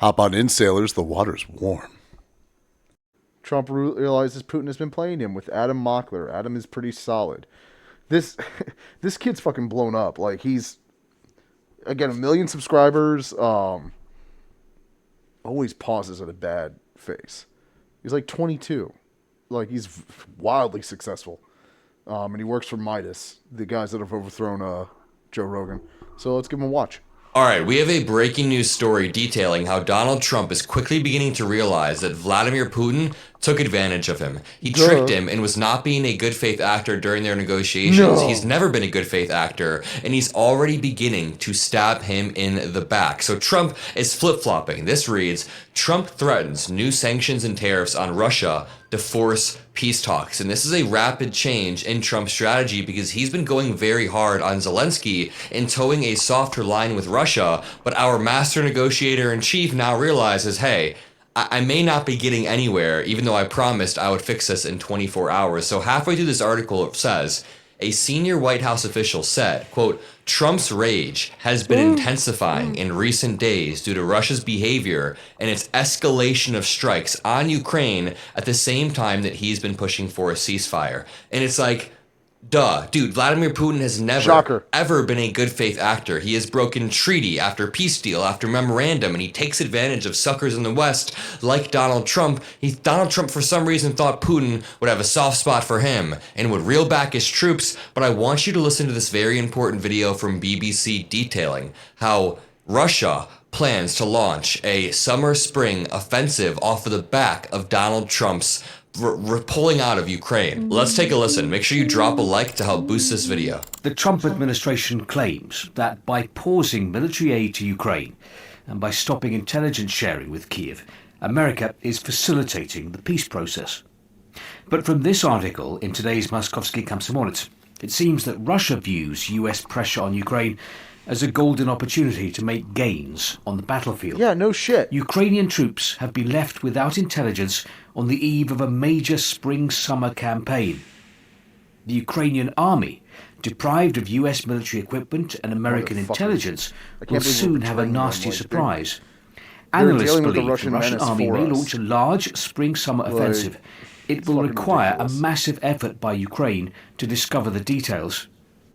Hop on in, sailors. The water's warm. Trump realizes Putin has been playing him with Adam Mockler. Adam is pretty solid. This this kid's fucking blown up. Like, he's, again, 1 million subscribers. Always pauses at a bad face. He's like 22. Like, he's wildly successful. And he works for Midas, the guys that have overthrown Joe Rogan. So let's give him a watch. All right, we have a breaking news story detailing how Donald Trump is quickly beginning to realize that Vladimir Putin took advantage of him. He tricked him and was not being a good faith actor during their negotiations. No. He's never been a good faith actor, and he's already beginning to stab him in the back. So Trump is flip-flopping. This reads, Trump threatens new sanctions and tariffs on Russia to force peace talks. And this is a rapid change in Trump's strategy because he's been going very hard on Zelensky and towing a softer line with Russia. But our master negotiator in chief now realizes, hey, I may not be getting anywhere, even though I promised I would fix this in 24 hours. So halfway through this article, it says, a senior White House official said, quote, Trump's rage has been intensifying in recent days due to Russia's behavior and its escalation of strikes on Ukraine at the same time that he's been pushing for a ceasefire. And it's like, duh, dude, Vladimir Putin has never, ever been a good faith actor. He has broken treaty after peace deal after memorandum, and he takes advantage of suckers in the West like Donald Trump. Donald Trump, for some reason, thought Putin would have a soft spot for him and would reel back his troops. But I want you to listen to this very important video from BBC detailing how Russia plans to launch a summer-spring offensive off of the back of Donald Trump's pulling out of Ukraine. Let's take a listen. Make sure you drop a like to help boost this video. The Trump administration claims that by pausing military aid to Ukraine and by stopping intelligence sharing with Kiev, America is facilitating the peace process. But from this article in today's Moskovsky Komsomolets, it seems that Russia views US pressure on Ukraine as a golden opportunity to make gains on the battlefield. Yeah, no shit. Ukrainian troops have been left without intelligence on the eve of a major spring-summer campaign. The Ukrainian army, deprived of US military equipment and American intelligence, will soon have a nasty surprise. Analysts believe the Russian army may launch a large spring-summer offensive. It will require a massive effort by Ukraine to discover the details.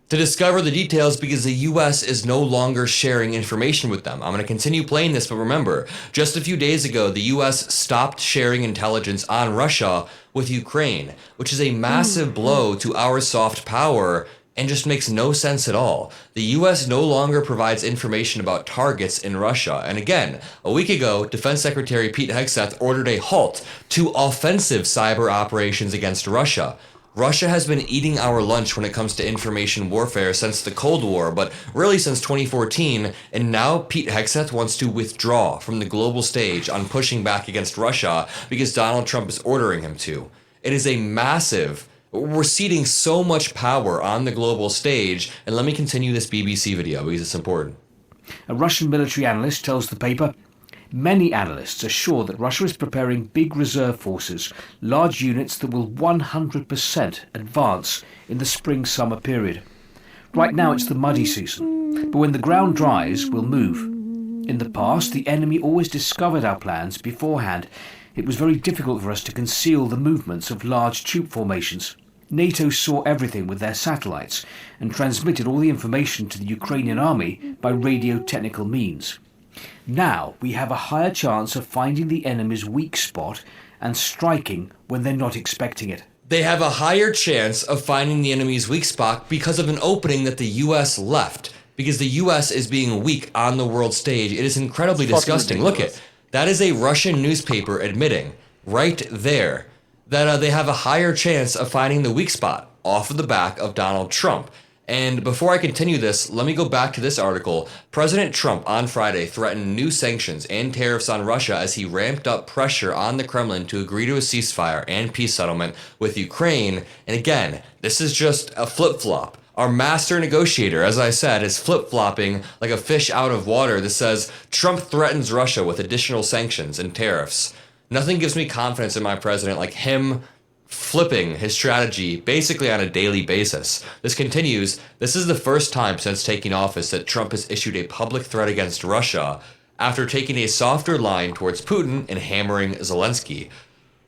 Because the U.S. is no longer sharing information with them. I'm going to continue playing this, but remember, just a few days ago, the U.S. stopped sharing intelligence on Russia with Ukraine, which is a massive blow to our soft power and just makes no sense at all. The U.S. no longer provides information about targets in Russia. And again, a week ago, Defense Secretary Pete Hegseth ordered a halt to offensive cyber operations against Russia. Russia has been eating our lunch when it comes to information warfare since the Cold War, but really since 2014, and now Pete Hegseth wants to withdraw from the global stage on pushing back against Russia because Donald Trump is ordering him to. It is a massive, we're ceding so much power on the global stage, and let me continue this BBC video because it's important. A Russian military analyst tells the paper, many analysts are sure that Russia is preparing big reserve forces, large units that will 100% advance in the spring-summer period. Right now it's the muddy season, but when the ground dries, we'll move. In the past, the enemy always discovered our plans beforehand. It was very difficult for us to conceal the movements of large troop formations. NATO saw everything with their satellites and transmitted all the information to the Ukrainian army by radio-technical means. Now we have a higher chance of finding the enemy's weak spot and striking when they're not expecting it. They have a higher chance of finding the enemy's weak spot because of an opening that the U.S. left. Because the U.S. is being weak on the world stage. It is incredibly disgusting. Look at that is a Russian newspaper admitting right there that they have a higher chance of finding the weak spot off of the back of Donald Trump. And before I continue this, let me go back to this article. President Trump on Friday threatened new sanctions and tariffs on Russia as he ramped up pressure on the Kremlin to agree to a ceasefire and peace settlement with Ukraine. And again, this is just a flip-flop. Our master negotiator, as I said, is flip-flopping like a fish out of water that says Trump threatens Russia with additional sanctions and tariffs. Nothing gives me confidence in my president like him flipping his strategy basically on a daily basis. This continues. This is the first time since taking office that Trump has issued a public threat against Russia after taking a softer line towards Putin and hammering Zelensky.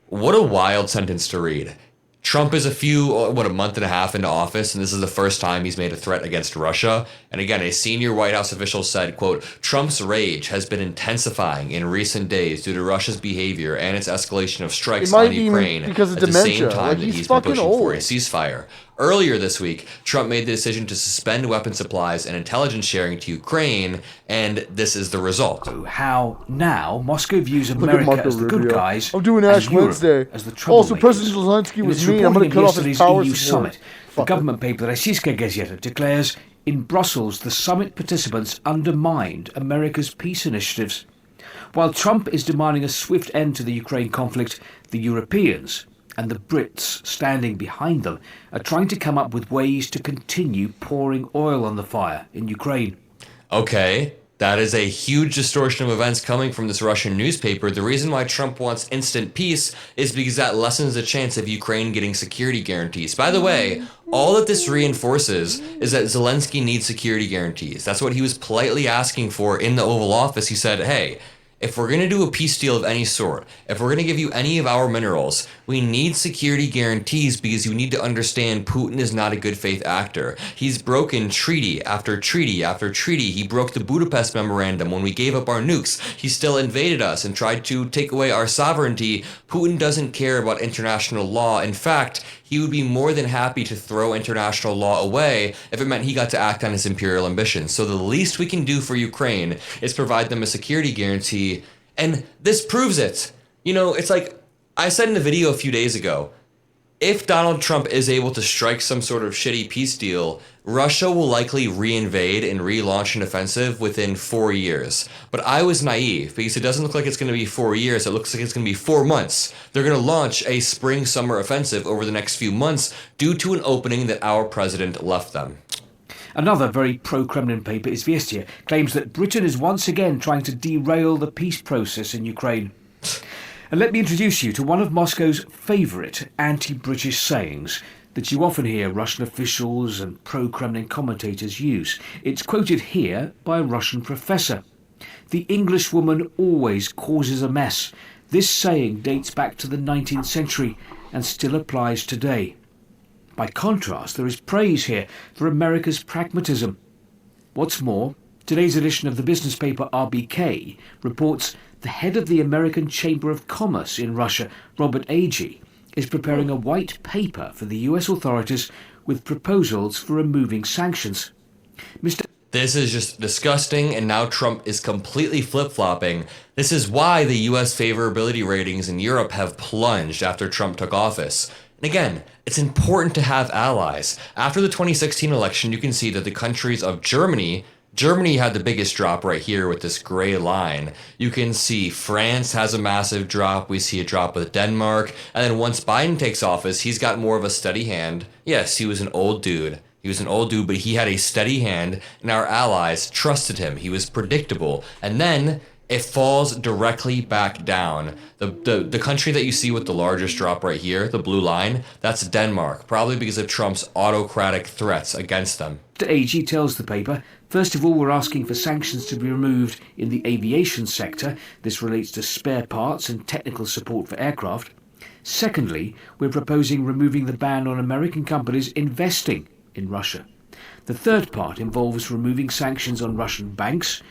What a wild sentence to read. Trump is a month and a half into office, and this is the first time he's made a threat against Russia. And again, a senior White House official said, quote, Trump's rage has been intensifying in recent days due to Russia's behavior and its escalation of strikes on Ukraine at because of the dementia. same time Like, that he's he's been fucking pushing old. for a ceasefire. Earlier this week, Trump made the decision to suspend weapon supplies and intelligence sharing to Ukraine, and this is the result. How now Moscow views Look at America Marco as the good Rubio. guys, I'm doing and Ash Europe Wednesday. as the Also, troublemakers. President Zelensky In was its mean. I'm going reporting to of cut off his yesterday's power EU support. summit, the government paper Rossiyska Gazeta declares in Brussels the summit participants undermined America's peace initiatives. While Trump is demanding a swift end to the Ukraine conflict, the Europeans and the Brits standing behind them are trying to come up with ways to continue pouring oil on the fire in Ukraine. Okay, that is a huge distortion of events coming from this Russian newspaper. The reason why Trump wants instant peace is because that lessens the chance of Ukraine getting security guarantees. By the way, all that this reinforces is that Zelensky needs security guarantees. That's what he was politely asking for in the Oval Office. He said, hey, if we're going to do a peace deal of any sort, if we're going to give you any of our minerals, we need security guarantees because you need to understand Putin is not a good faith actor. He's broken treaty after treaty after treaty. He broke the Budapest Memorandum when we gave up our nukes. He still invaded us and tried to take away our sovereignty. Putin doesn't care about international law. In fact, he would be more than happy to throw international law away if it meant he got to act on his imperial ambitions. So the least we can do for Ukraine is provide them a security guarantee, and this proves it. You know, it's like I said in a video a few days ago, if Donald Trump is able to strike some sort of shitty peace deal, Russia will likely reinvade and relaunch an offensive within 4 years. But I was naive because it doesn't look like it's going to be 4 years. It looks like it's going to be 4 months. They're going to launch a spring-summer offensive over the next few months due to an opening that our president left them. Another very pro-Kremlin paper, Izvestia, claims that Britain is once again trying to derail the peace process in Ukraine. And let me introduce you to one of Moscow's favourite anti-British sayings that you often hear Russian officials and pro-Kremlin commentators use. It's quoted here by a Russian professor. The Englishwoman always causes a mess. This saying dates back to the 19th century and still applies today. By contrast, there is praise here for America's pragmatism. What's more, today's edition of the business paper RBK reports the head of the American Chamber of Commerce in Russia, Robert Agee, is preparing a white paper for the US authorities with proposals for removing sanctions. Mr. This is just disgusting, and now Trump is completely flip-flopping. This is why the US favorability ratings in Europe have plunged after Trump took office. And again, it's important to have allies. After the 2016 election, you can see that the countries of Germany had the biggest drop right here with this gray line. You can see France has a massive drop. We see a drop with Denmark. And then once Biden takes office, he's got more of a steady hand. Yes, he was an old dude. But he had a steady hand, and our allies trusted him. He was predictable. And then it falls directly back down. The country that you see with the largest drop right here, the blue line, that's Denmark, probably because of Trump's autocratic threats against them. Agee tells the paper, first of all, we're asking for sanctions to be removed in the aviation sector. This relates to spare parts and technical support for aircraft. Secondly, we're proposing removing the ban on American companies investing in Russia. The third part involves removing sanctions on Russian banks.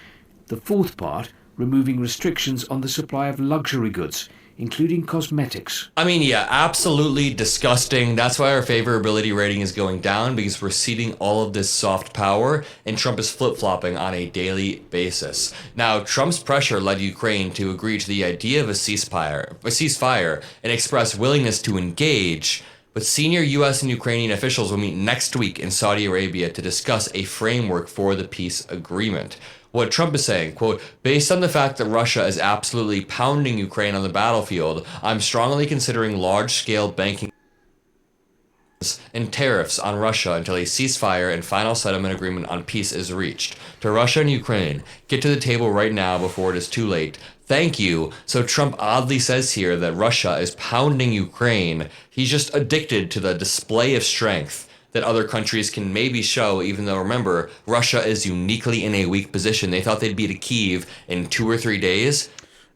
The fourth part, removing restrictions on the supply of luxury goods, including cosmetics. I mean, yeah, absolutely disgusting. That's why our favorability rating is going down, because we're ceding all of this soft power, and Trump is flip-flopping on a daily basis. Now, Trump's pressure led Ukraine to agree to the idea of a ceasefire and express willingness to engage. But senior U.S. and Ukrainian officials will meet next week in Saudi Arabia to discuss a framework for the peace agreement. What Trump is saying, quote, based on the fact that Russia is absolutely pounding Ukraine on the battlefield, I'm strongly considering large-scale banking and tariffs on Russia until a ceasefire and final settlement agreement on peace is reached. To Russia and Ukraine, get to the table right now before it is too late. Thank you. So Trump oddly says here that Russia is pounding Ukraine. He's just addicted to the display of strength that other countries can maybe show, even though, remember, Russia is uniquely in a weak position. They thought they'd be to Kyiv in 2 or 3 days.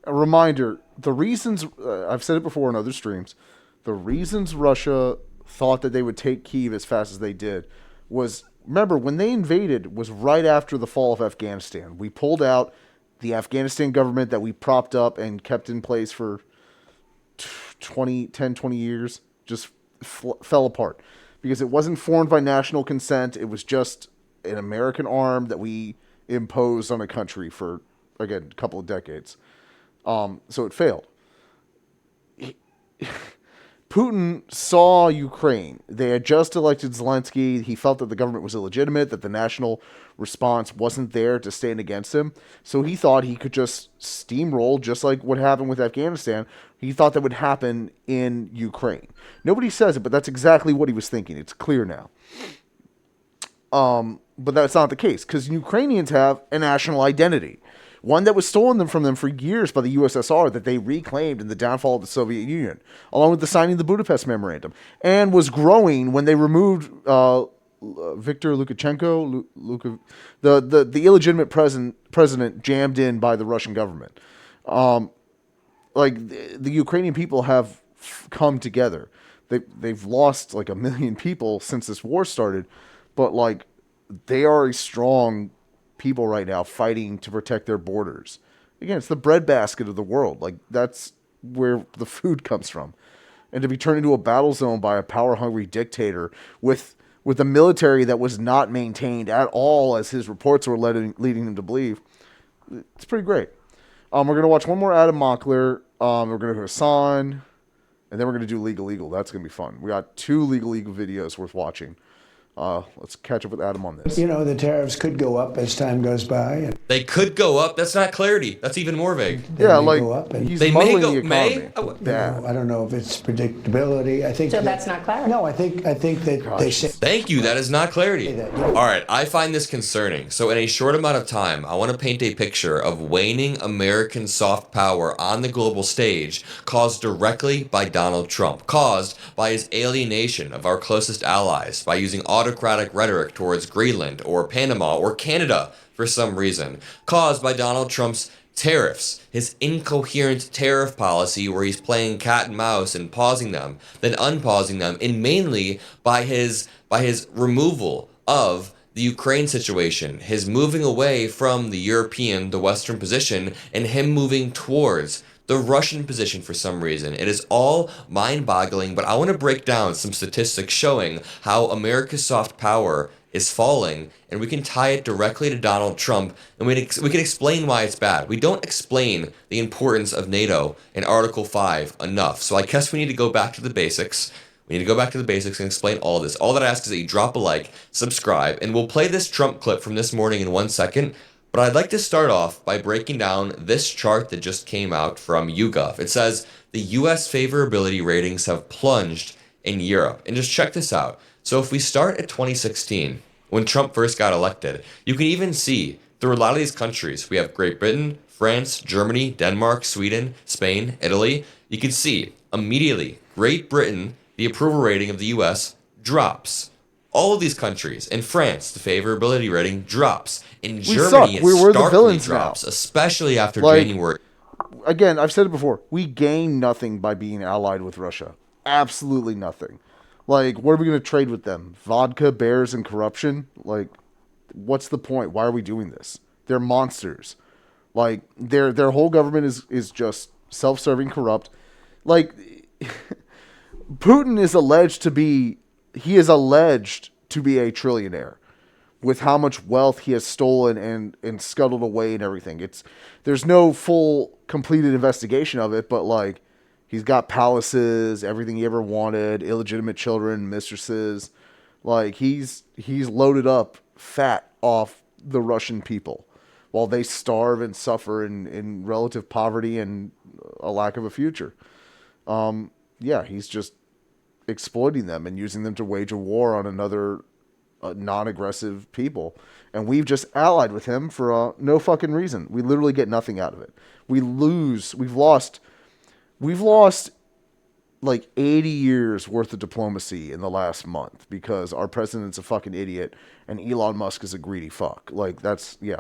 A reminder, the reasons, I've said it before in other streams, the reasons Russia thought that they would take Kyiv as fast as they did was, remember, when they invaded was right after the fall of Afghanistan. We pulled out the Afghanistan government that we propped up and kept in place for 20 years, just fell apart because it wasn't formed by national consent. It was just an American arm that we imposed on a country for, again, a couple of decades. So it failed. Putin saw Ukraine. They had just elected Zelensky. He felt that the government was illegitimate, that the national response wasn't there to stand against him. So he thought he could just steamroll, just like what happened with Afghanistan. He thought that would happen in Ukraine. Nobody says it, but that's exactly what he was thinking. It's clear now. But that's not the case, because Ukrainians have a national identity. One that was stolen from them for years by the USSR that they reclaimed in the downfall of the Soviet Union, along with the signing of the Budapest Memorandum, and was growing when they removed Viktor Lukashenko, the illegitimate president jammed in by the Russian government. The Ukrainian people have come together. They've lost like 1 million people since this war started, but like they are a strong people right now fighting to protect their borders. Again, it's the breadbasket of the world. Like, that's where the food comes from. And to be turned into a battle zone by a power-hungry dictator with a military that was not maintained at all, as his reports were leading him to believe, it's pretty great. We're going to watch one more Adam Mockler. We're going to go to Hassan, and then we're going to do Legal. That's going to be fun. We got 2 Legal videos worth watching. Let's catch up with Adam on this. You know, the tariffs could go up as time goes by. They could go up. That's not clarity. That's even more vague. Yeah, like, go up and he's they may muddling go. the economy. May? I don't know if it's predictability. I think So that's not clarity. No, I think that they say. Thank you. That is not clarity. All right. I find this concerning. So in a short amount of time, I want to paint a picture of waning American soft power on the global stage caused directly by Donald Trump, caused by his alienation of our closest allies, by using autocratic rhetoric towards Greenland or Panama or Canada for some reason, caused by Donald Trump's tariffs, his incoherent tariff policy where he's playing cat and mouse and pausing them, then unpausing them, and mainly by his removal of the Ukraine situation, his moving away from the Western position, and him moving towards the Russian position for some reason. It is all mind-boggling, but I want to break down some statistics showing how America's soft power is falling, and we can tie it directly to Donald Trump, and we can explain why it's bad. We don't explain the importance of NATO in Article 5 enough, so I guess we need to go back to the basics. We need to go back to the basics and explain all this. All that I ask is that you drop a like, subscribe, and we'll play this Trump clip from this morning in 1 second. But I'd like to start off by breaking down this chart that just came out from YouGov. It says the U.S. favorability ratings have plunged in Europe. And just check this out. So if we start at 2016, when Trump first got elected, you can even see through a lot of these countries, we have Great Britain, France, Germany, Denmark, Sweden, Spain, Italy. You can see immediately Great Britain, the approval rating of the U.S. drops. All of these countries, in France, the favorability rating drops. In Germany, it starkly drops, especially after January. Again, I've said it before. We gain nothing by being allied with Russia. Absolutely nothing. Like, what are we going to trade with them? Vodka, bears, and corruption? Like, what's the point? Why are we doing this? They're monsters. Like, their whole government is just self-serving, corrupt. Like, Putin is alleged to be... He is alleged to be a trillionaire with how much wealth he has stolen and scuttled away and everything. There's no full completed investigation of it, but like he's got palaces, everything he ever wanted, illegitimate children, mistresses. Like he's loaded up fat off the Russian people while they starve and suffer in relative poverty and a lack of a future. Yeah, he's just exploiting them and using them to wage a war on another non-aggressive people, and we've just allied with him for no fucking reason. We literally get nothing out of it. We've lost like 80 years worth of diplomacy in the last month because our president's a fucking idiot and Elon Musk is a greedy fuck. Like, that's, yeah.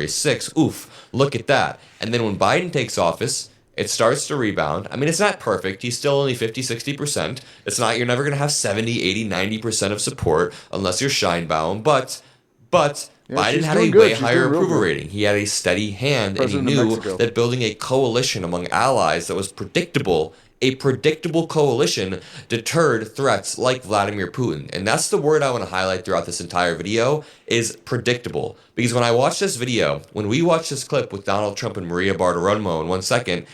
6. Oof, look at that. And then when Biden takes office, it starts to rebound. I mean, it's not perfect. He's still only 50, 60%. It's not, you're never going to have 70, 80, 90% of support unless you're Scheinbaum. But Yeah, Biden she's had a doing good. way She's higher doing real approval good. rating. He had a steady hand, President and of he knew Mexico. that building a coalition among allies that was predictable, a predictable coalition, deterred threats like Vladimir Putin. And that's the word I want to highlight throughout this entire video, is predictable. Because when I watched this video, when we watched this clip with Donald Trump and Maria Bartiromo in 1 second,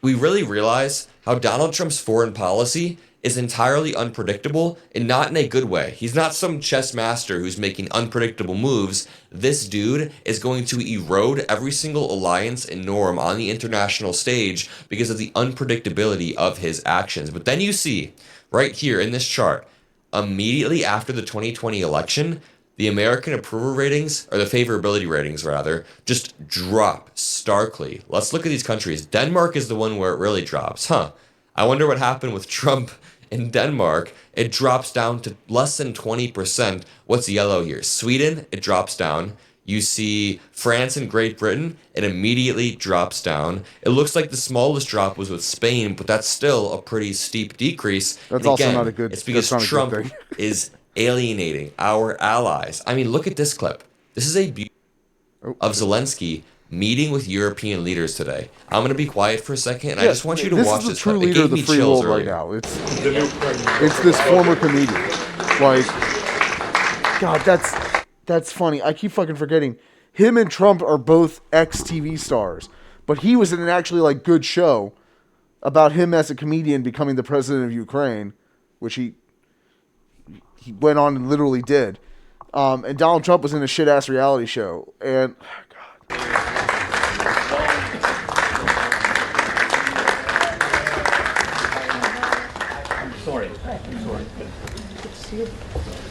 we really realize how Donald Trump's foreign policy is entirely unpredictable, and not in a good way. He's not some chess master who's making unpredictable moves. This dude is going to erode every single alliance and norm on the international stage because of the unpredictability of his actions. But then you see, right here in this chart, immediately after the 2020 election, the American approval ratings, or the favorability ratings rather, just drop starkly. Let's look at these countries. Denmark is the one where it really drops. I wonder what happened with Trump in Denmark. It drops down to less than 20%. What's yellow here? Sweden, it drops down. You see France and Great Britain, it immediately drops down. It looks like the smallest drop was with Spain, but that's still a pretty steep decrease. That's And also again, not a good- it's because that's not a good Trump thing. is alienating our allies. I mean, look at this clip. This is a beauty of Zelensky meeting with European leaders today. I'm going to be quiet for a second, and I just want you to watch This this is the true clip. It leader of gave the me free chills world right earlier. now. It's this former comedian. Like, God, that's funny. I keep fucking forgetting. Him and Trump are both ex-TV stars, but he was in an actually like good show about him as a comedian becoming the president of Ukraine, which he went on and literally did. And Donald Trump was in a shit ass reality show, and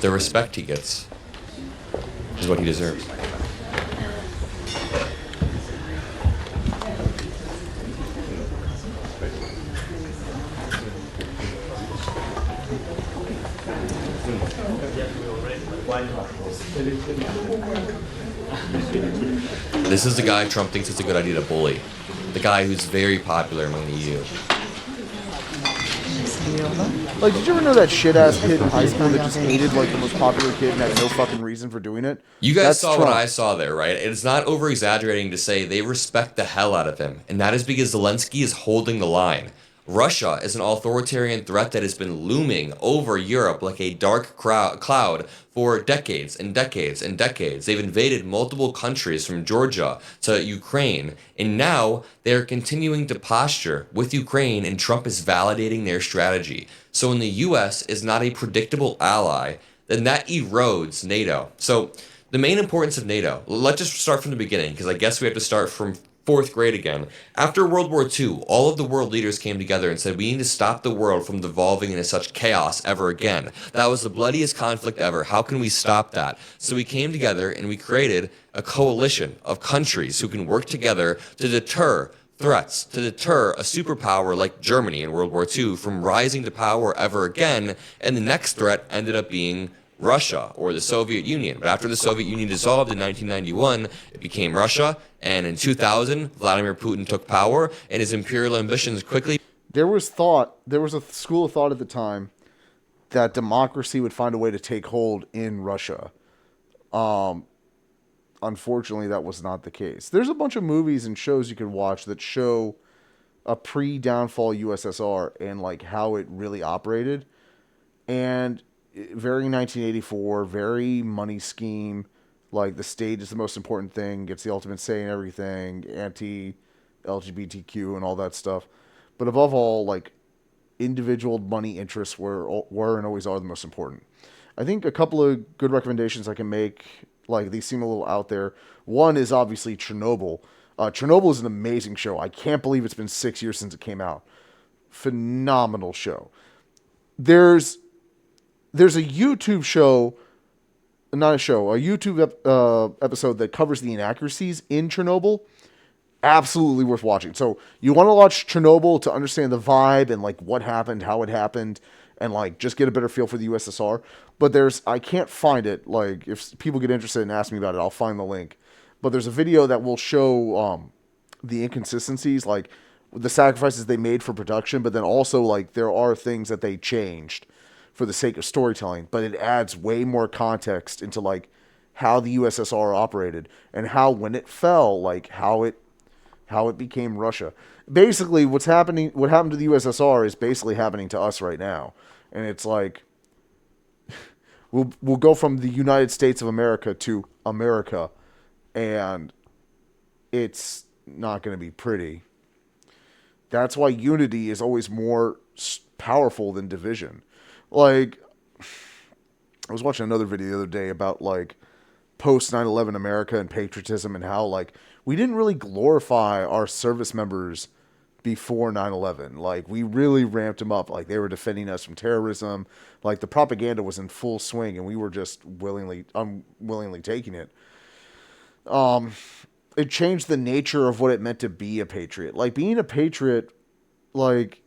The respect he gets is what he deserves. This is the guy Trump thinks it's a good idea to bully. The guy who's very popular among the EU. like, did you ever know that shit ass kid in high school that just hated like the most popular kid and had no fucking reason for doing it? You guys That's saw Trump. what I saw there, right? It's not over exaggerating to say they respect the hell out of him. And that is because Zelensky is holding the line. Russia is an authoritarian threat that has been looming over Europe like a dark cloud for decades and decades and decades. They've invaded multiple countries from Georgia to Ukraine, and now they're continuing to posture with Ukraine, and Trump is validating their strategy. So when the US is not a predictable ally, then that erodes NATO. So the main importance of NATO, let's just start from the beginning, because I guess we have to start from 4th grade again. After World War II, all of the world leaders came together and said, we need to stop the world from devolving into such chaos ever again. That was the bloodiest conflict ever. How can we stop that? So we came together and we created a coalition of countries who can work together to deter threats, to deter a superpower like Germany in World War II from rising to power ever again. And the next threat ended up being Russia or the Soviet Union. But after the Soviet Union dissolved in 1991, it became Russia. And in 2000, Vladimir Putin took power, and his imperial ambitions quickly. There was a school of thought at the time that democracy would find a way to take hold in Russia. Unfortunately, that was not the case. There's a bunch of movies and shows you can watch that show a pre-downfall USSR and like how it really operated. And very 1984, very money scheme. Like the state is the most important thing, gets the ultimate say in everything, anti-LGBTQ and all that stuff. But above all, like individual money interests were and always are the most important. I think a couple of good recommendations I can make, like these seem a little out there. One is obviously Chernobyl. Chernobyl is an amazing show. I can't believe it's been 6 years since it came out. Phenomenal show. There's a YouTube show, not a show, a YouTube episode that covers the inaccuracies in Chernobyl. Absolutely worth watching. So you want to watch Chernobyl to understand the vibe and like what happened, how it happened, and like just get a better feel for the USSR. But I can't find it. Like if people get interested and ask me about it, I'll find the link. But there's a video that will show the inconsistencies, like the sacrifices they made for production, but then also like there are things that they changed for the sake of storytelling. But it adds way more context into like how the USSR operated and how when it fell, like how it became Russia. Basically, what happened to the USSR is basically happening to us right now. And it's like we'll go from the United States of America to America, and it's not going to be pretty. That's why unity is always more powerful than division. Like, I was watching another video the other day about like post 9/11 America and patriotism and how like we didn't really glorify our service members before 9/11. Like we really ramped them up. Like they were defending us from terrorism. Like the propaganda was in full swing and we were just unwillingly taking it. It changed the nature of what it meant to be a patriot. Like being a patriot, like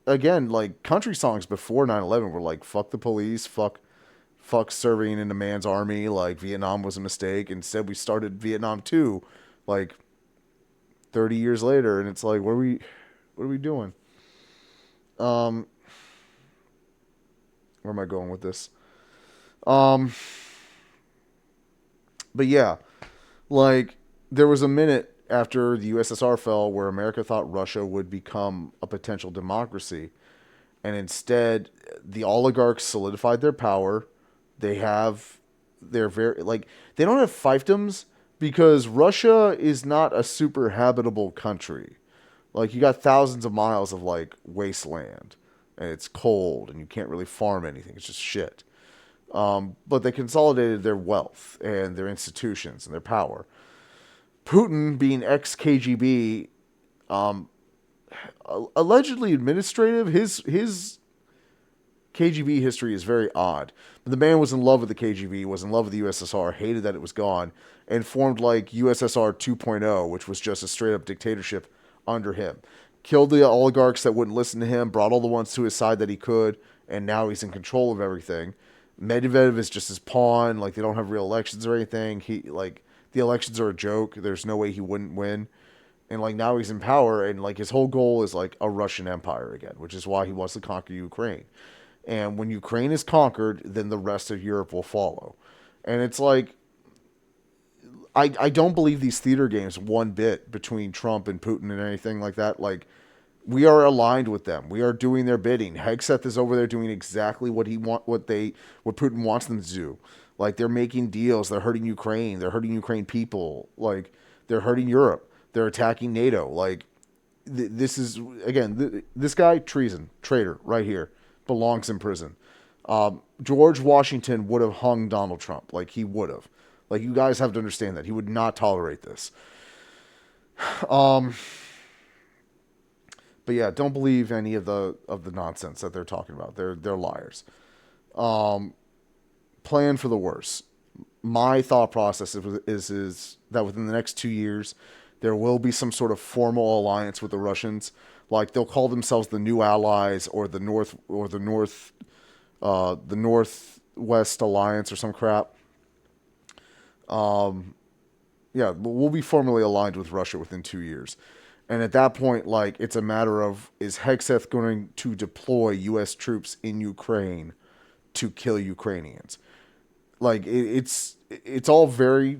again, like country songs before 9/11 were like fuck the police, fuck serving in a man's army, like Vietnam was a mistake. Instead we started Vietnam 2 like 30 years later, and it's like what are we doing? Where am I going with this? But yeah, like there was a minute after the USSR fell where America thought Russia would become a potential democracy, and instead the oligarchs solidified their power. They're very like they don't have fiefdoms because Russia is not a super habitable country. Like you got thousands of miles of like wasteland, and it's cold, and you can't really farm anything. It's just shit. But they consolidated their wealth and their institutions and their power. Putin, being ex-KGB, allegedly administrative, his KGB history is very odd. But the man was in love with the KGB, was in love with the USSR, hated that it was gone, and formed like USSR 2.0, which was just a straight-up dictatorship under him. Killed the oligarchs that wouldn't listen to him, brought all the ones to his side that he could, and now he's in control of everything. Medvedev is just his pawn. Like, they don't have real elections or anything. The elections are a joke. There's no way he wouldn't win. And, like, now he's in power, and, like, his whole goal is, like, a Russian empire again, which is why he wants to conquer Ukraine. And when Ukraine is conquered, then the rest of Europe will follow. And it's like, I don't believe these theater games one bit between Trump and Putin and anything like that. Like, we are aligned with them. We are doing their bidding. Hegseth is over there doing exactly what Putin wants them to do. Like, they're making deals. They're hurting Ukraine. They're hurting Ukraine people. Like, they're hurting Europe. They're attacking NATO. Like, this is, again, this guy, treason, traitor, right here, belongs in prison. George Washington would have hung Donald Trump. Like, he would have. Like, you guys have to understand that. He would not tolerate this. But yeah, don't believe any of the nonsense that they're talking about. They're liars. Plan for the worst. My thought process is that within the next 2 years, there will be some sort of formal alliance with the Russians. Like, they'll call themselves the New Allies or the Northwest Alliance or some crap. Yeah, we'll be formally aligned with Russia within 2 years. And at that point, like, it's a matter of, is Hegseth going to deploy U.S. troops in Ukraine to kill Ukrainians? Like, it's all very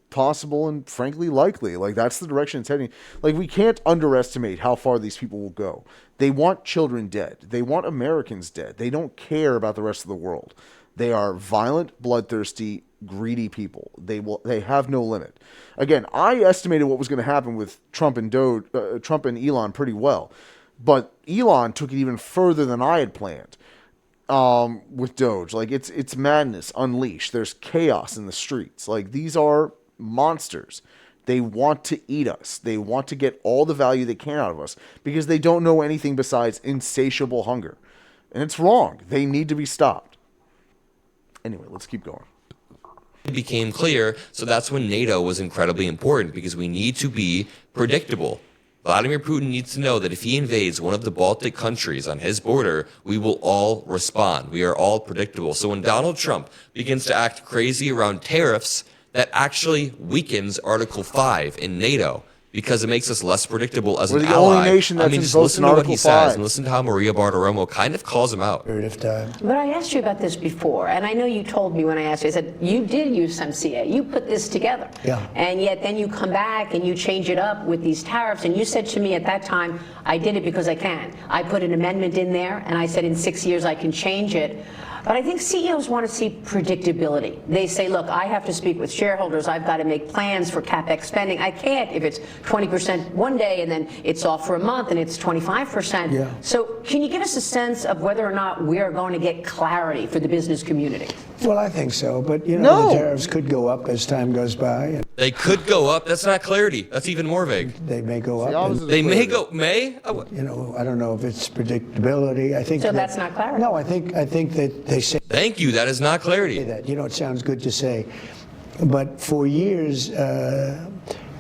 possible and frankly likely. Like, that's the direction it's heading. Like, we can't underestimate how far these people will go. They want children dead. They want Americans dead. They don't care about the rest of the world. They are violent, bloodthirsty, greedy people. They have no limit. Again, I estimated what was going to happen with Trump and Elon pretty well, but Elon took it even further than I had planned. With DOGE, like, it's madness unleashed. There's chaos in the streets. Like, these are monsters. They want to eat us. They want to get all the value they can out of us because they don't know anything besides insatiable hunger, and it's wrong. They need to be stopped. Anyway, let's keep going. It became clear, so that's when NATO was incredibly important, because we need to be predictable. Vladimir Putin needs to know that if he invades one of the Baltic countries on his border, we will all respond. We are all predictable. So when Donald Trump begins to act crazy around tariffs, that actually weakens Article 5 in NATO, because it makes us less predictable as We're an the ally. only nation that's just invoked listen in to what Article he says 5. and listen to how Maria Bartiromo kind of calls him out. Period of time. But I asked you about this before, and I know you told me when I asked you, I said, you did use some CA. You put this together. Yeah. And yet then you come back and you change it up with these tariffs, and you said to me at that time, I did it because I can. I put an amendment in there, and I said in 6 years I can change it. But I think CEOs want to see predictability. They say, look, I have to speak with shareholders. I've got to make plans for CapEx spending. I can't if it's 20% one day and then it's off for a month and it's 25%. Yeah. So can you give us a sense of whether or not we are going to get clarity for the business community? Well, I think so, but No. the tariffs could go up as time goes by, and They could go up. That's not clarity. That's even more vague. they may go The up. opposite And, of They may clarity. go, may? I don't know if it's predictability. I think So that- that's not clarity. No, I think that they say Thank you. That is not clarity. that. It sounds good to say, but for years,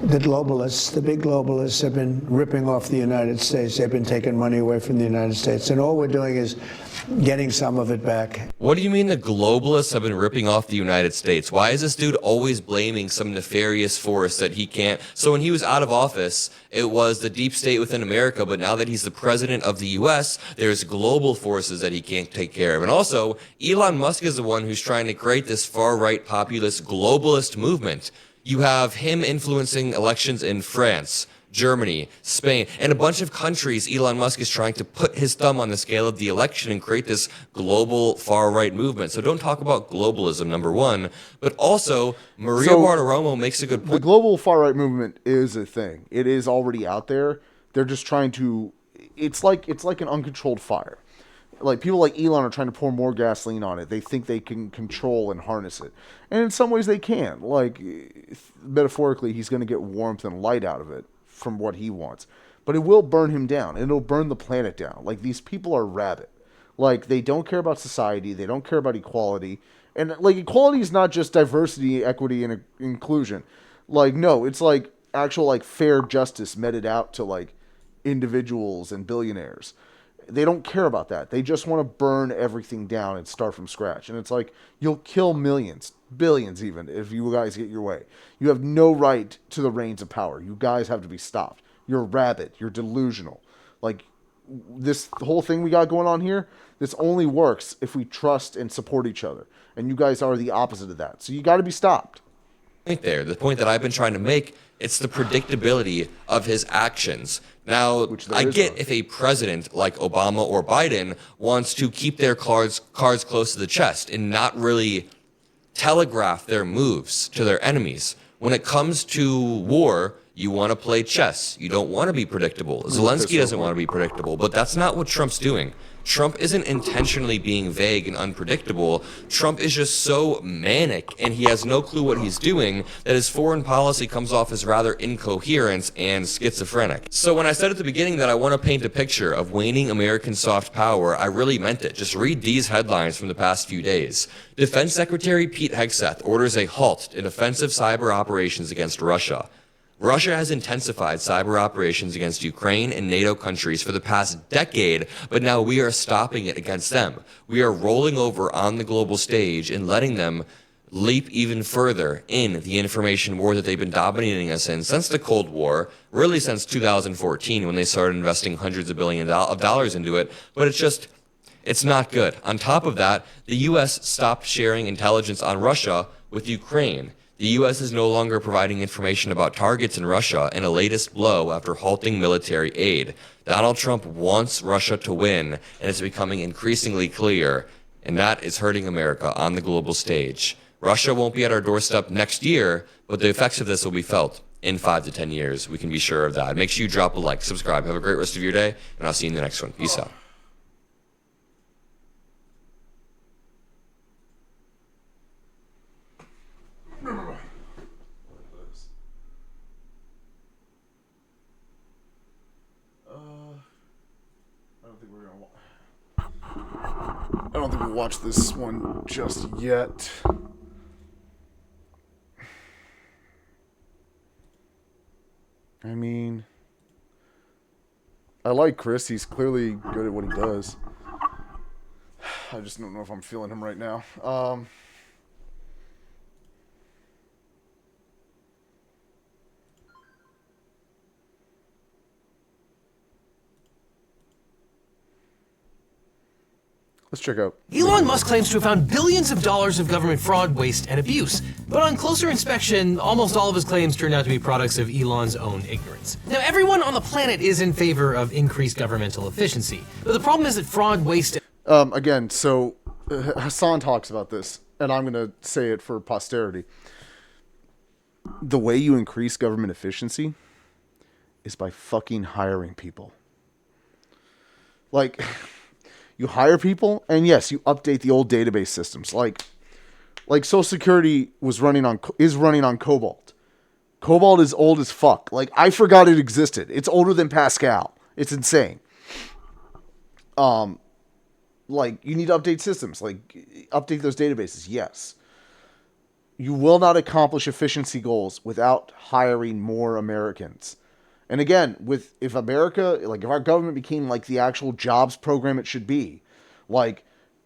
the globalists, the big globalists, have been ripping off the United States. They've been taking money away from the United States, and all we're doing is getting some of it back. What do you mean the globalists have been ripping off the United States? Why is this dude always blaming some nefarious force that he can't? So when he was out of office, it was the deep state within America, but now that he's the president of the U.S., there's global forces that he can't take care of. And also, Elon Musk is the one who's trying to create this far-right populist globalist movement. You have him influencing elections in France, Germany, Spain, and a bunch of countries. Elon Musk is trying to put his thumb on the scale of the election and create this global far-right movement. So don't talk about globalism, number one. But also, Maria Bartiromo makes a good The point. global far-right movement is a thing. It is already out there. They're just trying to... It's like an uncontrolled fire. Like, people like Elon are trying to pour more gasoline on it. They think they can control and harness it. And in some ways they can. Like, metaphorically, he's going to get warmth and light out of it from what he wants. But it will burn him down. And it'll burn the planet down. Like, these people are rabid. Like, they don't care about society. They don't care about equality. And, like, equality is not just diversity, equity, and inclusion. Like, no, it's, like, actual, like, fair justice meted out to, like, individuals and billionaires. They don't care about that. They just want to burn everything down and start from scratch. And it's like, you'll kill millions, billions even, if you guys get your way. You have no right to the reins of power. You guys have to be stopped. You're rabid. You're delusional. Like, this whole thing we got going on here, this only works if we trust and support each other. And you guys are the opposite of that. So you got to be stopped. There, the point that I've been trying to make, it's the predictability of his actions. Now, I get if a president like Obama or Biden wants to keep their cards close to the chest and not really telegraph their moves to their enemies. When it comes to war, you want to play chess. You don't want to be predictable. Zelensky doesn't want to be predictable, but that's not what Trump's doing. Trump isn't intentionally being vague and unpredictable. Trump is just so manic, and he has no clue what he's doing, that his foreign policy comes off as rather incoherent and schizophrenic. So when I said at the beginning that I want to paint a picture of waning American soft power, I really meant it. Just read these headlines from the past few days. Defense Secretary Pete Hegseth orders a halt in offensive cyber operations against Russia. Russia has intensified cyber operations against Ukraine and NATO countries for the past decade, but now we are stopping it against them. We are rolling over on the global stage and letting them leap even further in the information war that they've been dominating us in since the Cold War, really since 2014 when they started investing hundreds of billions of dollars into it. But it's not good. On top of that, the U.S. stopped sharing intelligence on Russia with Ukraine. The U.S. is no longer providing information about targets in Russia in a latest blow after halting military aid. Donald Trump wants Russia to win, and it's becoming increasingly clear, and that is hurting America on the global stage. Russia won't be at our doorstep next year, but the effects of this will be felt in 5 to 10 years. We can be sure of that. Make sure you drop a like, subscribe. Have a great rest of your day, and I'll see you in the next one. Peace out. I don't think we'll watch this one just yet. I mean, I like Chris. He's clearly good at what he does. I just don't know if I'm feeling him right now. Let's check out. Elon Musk claims to have found billions of dollars of government fraud, waste, and abuse. But on closer inspection, almost all of his claims turned out to be products of Elon's own ignorance. Now, everyone on the planet is in favor of increased governmental efficiency. But the problem is that fraud, waste, Again, so Hassan talks about this, and I'm going to say it for posterity. The way you increase government efficiency is by fucking hiring people. Like, you hire people, and yes, you update the old database systems. Like Social Security is running on Cobalt. Cobalt is old as fuck. Like, I forgot it existed. It's older than Pascal. It's insane. Like, you need to update systems. Like, update those databases. Yes. You will not accomplish efficiency goals without hiring more Americans. And again, if our government became like the actual jobs program it should be, like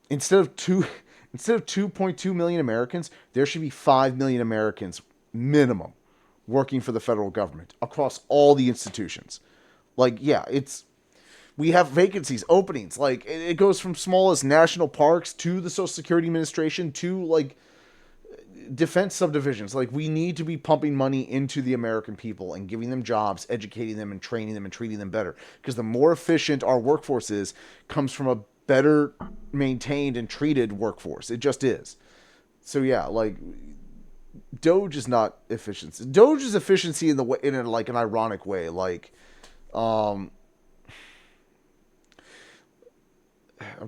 instead of 2.2 million Americans, there should be 5 million Americans minimum working for the federal government across all the institutions. Like, yeah, we have vacancies, openings. Like, it goes from small as national parks to the Social Security Administration to like defense subdivisions. Like, we need to be pumping money into the American people and giving them jobs, educating them and training them and treating them better. Because the more efficient our workforce is, comes from a better maintained and treated workforce. It just is. So yeah, like, DOGE is not efficiency. DOGE is efficiency in an ironic way. Like, I'm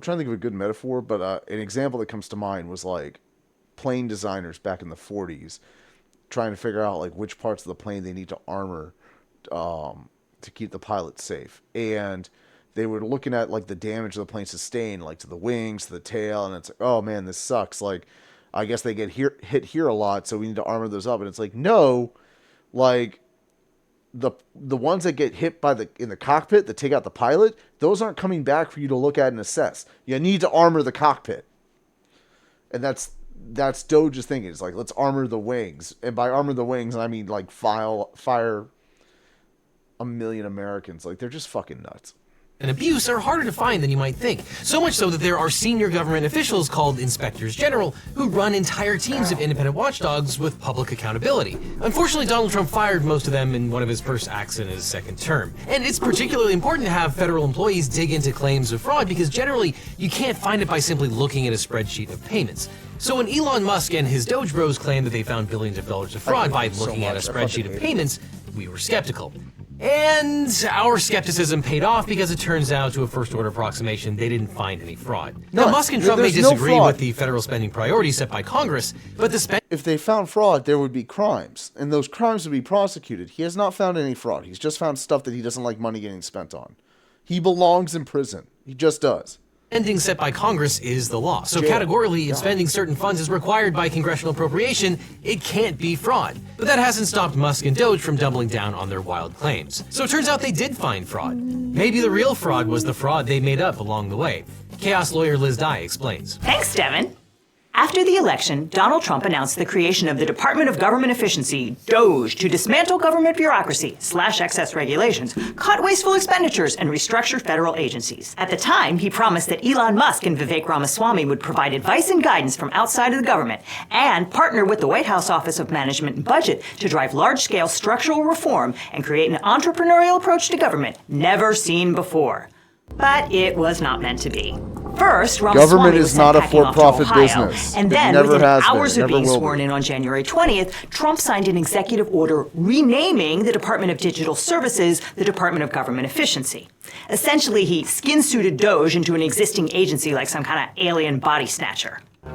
trying to think of a good metaphor, but an example that comes to mind was like plane designers back in the 40s trying to figure out like which parts of the plane they need to armor to keep the pilots safe. And they were looking at like the damage the plane sustained, like to the wings, to the tail, and it's like, oh man, this sucks. Like, I guess they get hit here a lot, so we need to armor those up. And it's like, no, like the ones that get hit in the cockpit that take out the pilot, those aren't coming back for you to look at and assess. You need to armor the cockpit. And that's DOGE's thinking. It's like, let's armor the wings. And by armor the wings, I mean like fire 1 million Americans. Like, they're just fucking nuts. and abuse are harder to find than you might think. So much so that there are senior government officials called inspectors general who run entire teams of independent watchdogs with public accountability. Unfortunately, Donald Trump fired most of them in one of his first acts in his second term. And it's particularly important to have federal employees dig into claims of fraud because generally you can't find it by simply looking at a spreadsheet of payments. So when Elon Musk and his Doge bros claimed that they found billions of dollars of fraud by looking at a spreadsheet of payments, we were skeptical. And our skepticism paid off because it turns out, to a first-order approximation, they didn't find any fraud. Now, Musk and Trump may disagree with the federal spending priorities set by Congress, but the if they found fraud, there would be crimes, and those crimes would be prosecuted. He has not found any fraud. He's just found stuff that he doesn't like money getting spent on. He belongs in prison. He just does. Spending set by Congress is the law. So categorically, if spending certain funds is required by congressional appropriation, it can't be fraud. But that hasn't stopped Musk and Doge from doubling down on their wild claims. So it turns out they did find fraud. Maybe the real fraud was the fraud they made up along the way. Chaos lawyer Liz Dye explains. Thanks, Devin. After the election, Donald Trump announced the creation of the Department of Government Efficiency, DOGE, to dismantle government bureaucracy, slash excess regulations, cut wasteful expenditures, and restructure federal agencies. At the time, he promised that Elon Musk and Vivek Ramaswamy would provide advice and guidance from outside of the government and partner with the White House Office of Management and Budget to drive large-scale structural reform and create an entrepreneurial approach to government never seen before. But it was not meant to be. First, government is not a for-profit business. And then, within hours of being sworn in on January 20th, Trump signed an executive order renaming the Department of Digital Services the Department of Government Efficiency. Essentially, he skin-suited DOGE into an existing agency like some kind of alien body snatcher. This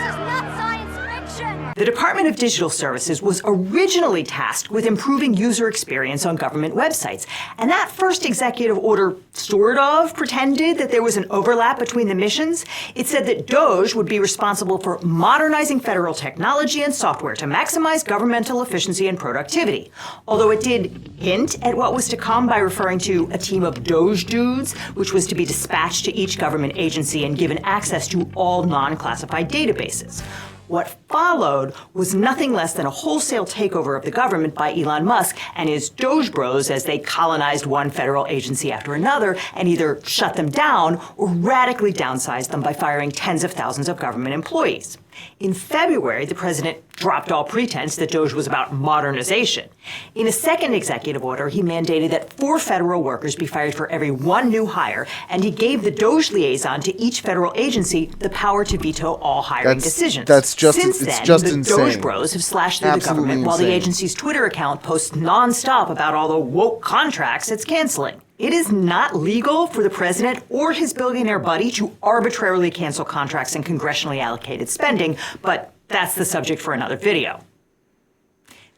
is not science fiction! The Department of Digital Services was originally tasked with improving user experience on government websites. And that first executive order sort of pretended that there was an overlap between the missions. It said that DOGE would be responsible for modernizing federal technology and software to maximize governmental efficiency and productivity. Although it did hint at what was to come by referring to a team of DOGE dudes, which was to be dispatched to each government agency and given access to all non-classified databases. What followed was nothing less than a wholesale takeover of the government by Elon Musk and his Doge bros as they colonized one federal agency after another and either shut them down or radically downsized them by firing tens of thousands of government employees. In February, the president dropped all pretense that DOGE was about modernization. In a second executive order, he mandated that 4 federal workers be fired for every 1 new hire, and he gave the DOGE liaison to each federal agency the power to veto all hiring decisions. Since then, the insane. DOGE bros have slashed through Absolutely the government while the insane. agency's Twitter account posts nonstop about all the woke contracts it's canceling. It is not legal for the president or his billionaire buddy to arbitrarily cancel contracts and congressionally allocated spending, but that's the subject for another video.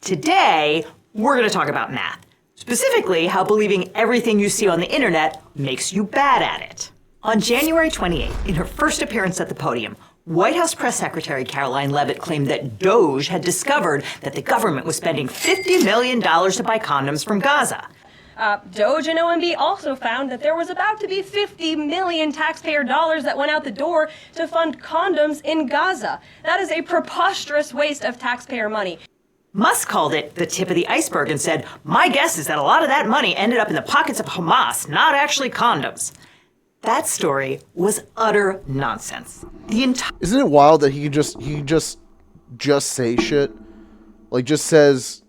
Today, we're going to talk about math. Specifically, how believing everything you see on the internet makes you bad at it. On January 28th, in her first appearance at the podium, White House Press Secretary Caroline Leavitt claimed that DOGE had discovered that the government was spending $50 million to buy condoms from Gaza. DOGE and OMB also found that there was about to be 50 million taxpayer dollars that went out the door to fund condoms in Gaza. That is a preposterous waste of taxpayer money. Musk called it the tip of the iceberg and said, "My guess is that a lot of that money ended up in the pockets of Hamas, not actually condoms." That story was utter nonsense. Isn't it wild that he just say shit? Like, just says...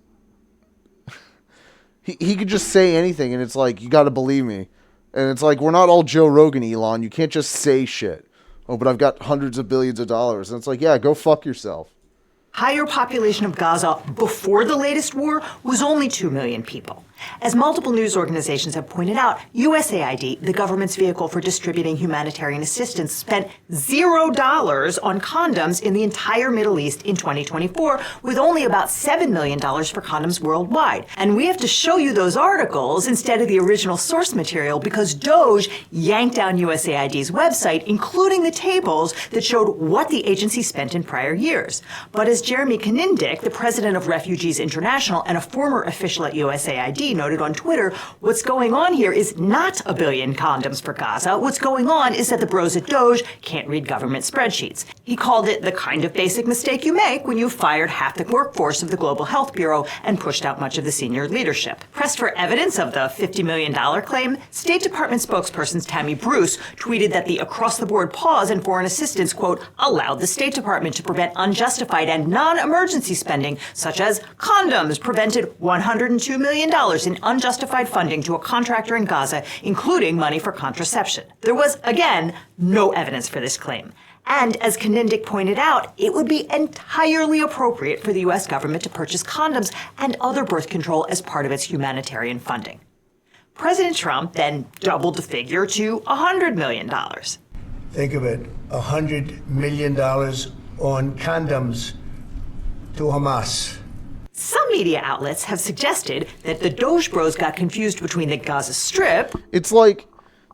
He could just say anything, and it's like, you gotta believe me. And it's like, we're not all Joe Rogan, Elon. You can't just say shit. Oh, but I've got hundreds of billions of dollars. And it's like, yeah, go fuck yourself. Higher population of Gaza before the latest war was only 2 million people. As multiple news organizations have pointed out, USAID, the government's vehicle for distributing humanitarian assistance, spent $0 on condoms in the entire Middle East in 2024, with only about $7 million for condoms worldwide. And we have to show you those articles instead of the original source material because DOGE yanked down USAID's website, including the tables that showed what the agency spent in prior years. But as Jeremy Kanindick, the president of Refugees International and a former official at USAID, noted on Twitter, what's going on here is not a billion condoms for Gaza. What's going on is that the bros at DOGE can't read government spreadsheets. He called it the kind of basic mistake you make when you've fired half the workforce of the Global Health Bureau and pushed out much of the senior leadership. Pressed for evidence of the $50 million claim, State Department spokesperson Tammy Bruce tweeted that the across-the-board pause in foreign assistance, quote, allowed the State Department to prevent unjustified and non-emergency spending, such as condoms, prevented $102 million in unjustified funding to a contractor in Gaza, including money for contraception. There was, again, no evidence for this claim. And as Kanindick pointed out, it would be entirely appropriate for the U.S. government to purchase condoms and other birth control as part of its humanitarian funding. President Trump then doubled the figure to $100 million. Think of it, $100 million on condoms to Hamas. Some media outlets have suggested that the DOGE bros got confused between the Gaza Strip. It's like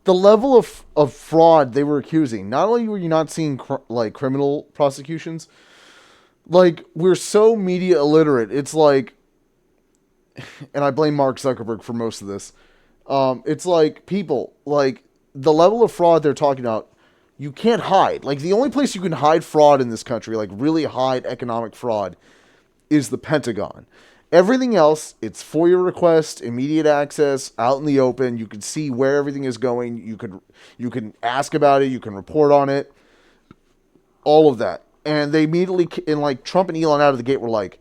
the level of fraud they were accusing. Not only were you not seeing criminal prosecutions, like, we're so media illiterate. It's like, and I blame Mark Zuckerberg for most of this. It's like, people, like, the level of fraud they're talking about, you can't hide. Like, the only place you can hide fraud in this country, like really hide economic fraud, is the Pentagon. Everything else, it's FOIA request, immediate access, out in the open. You can see where everything is going. You can ask about it. You can report on it. All of that. And they immediately, and like Trump and Elon out of the gate were like,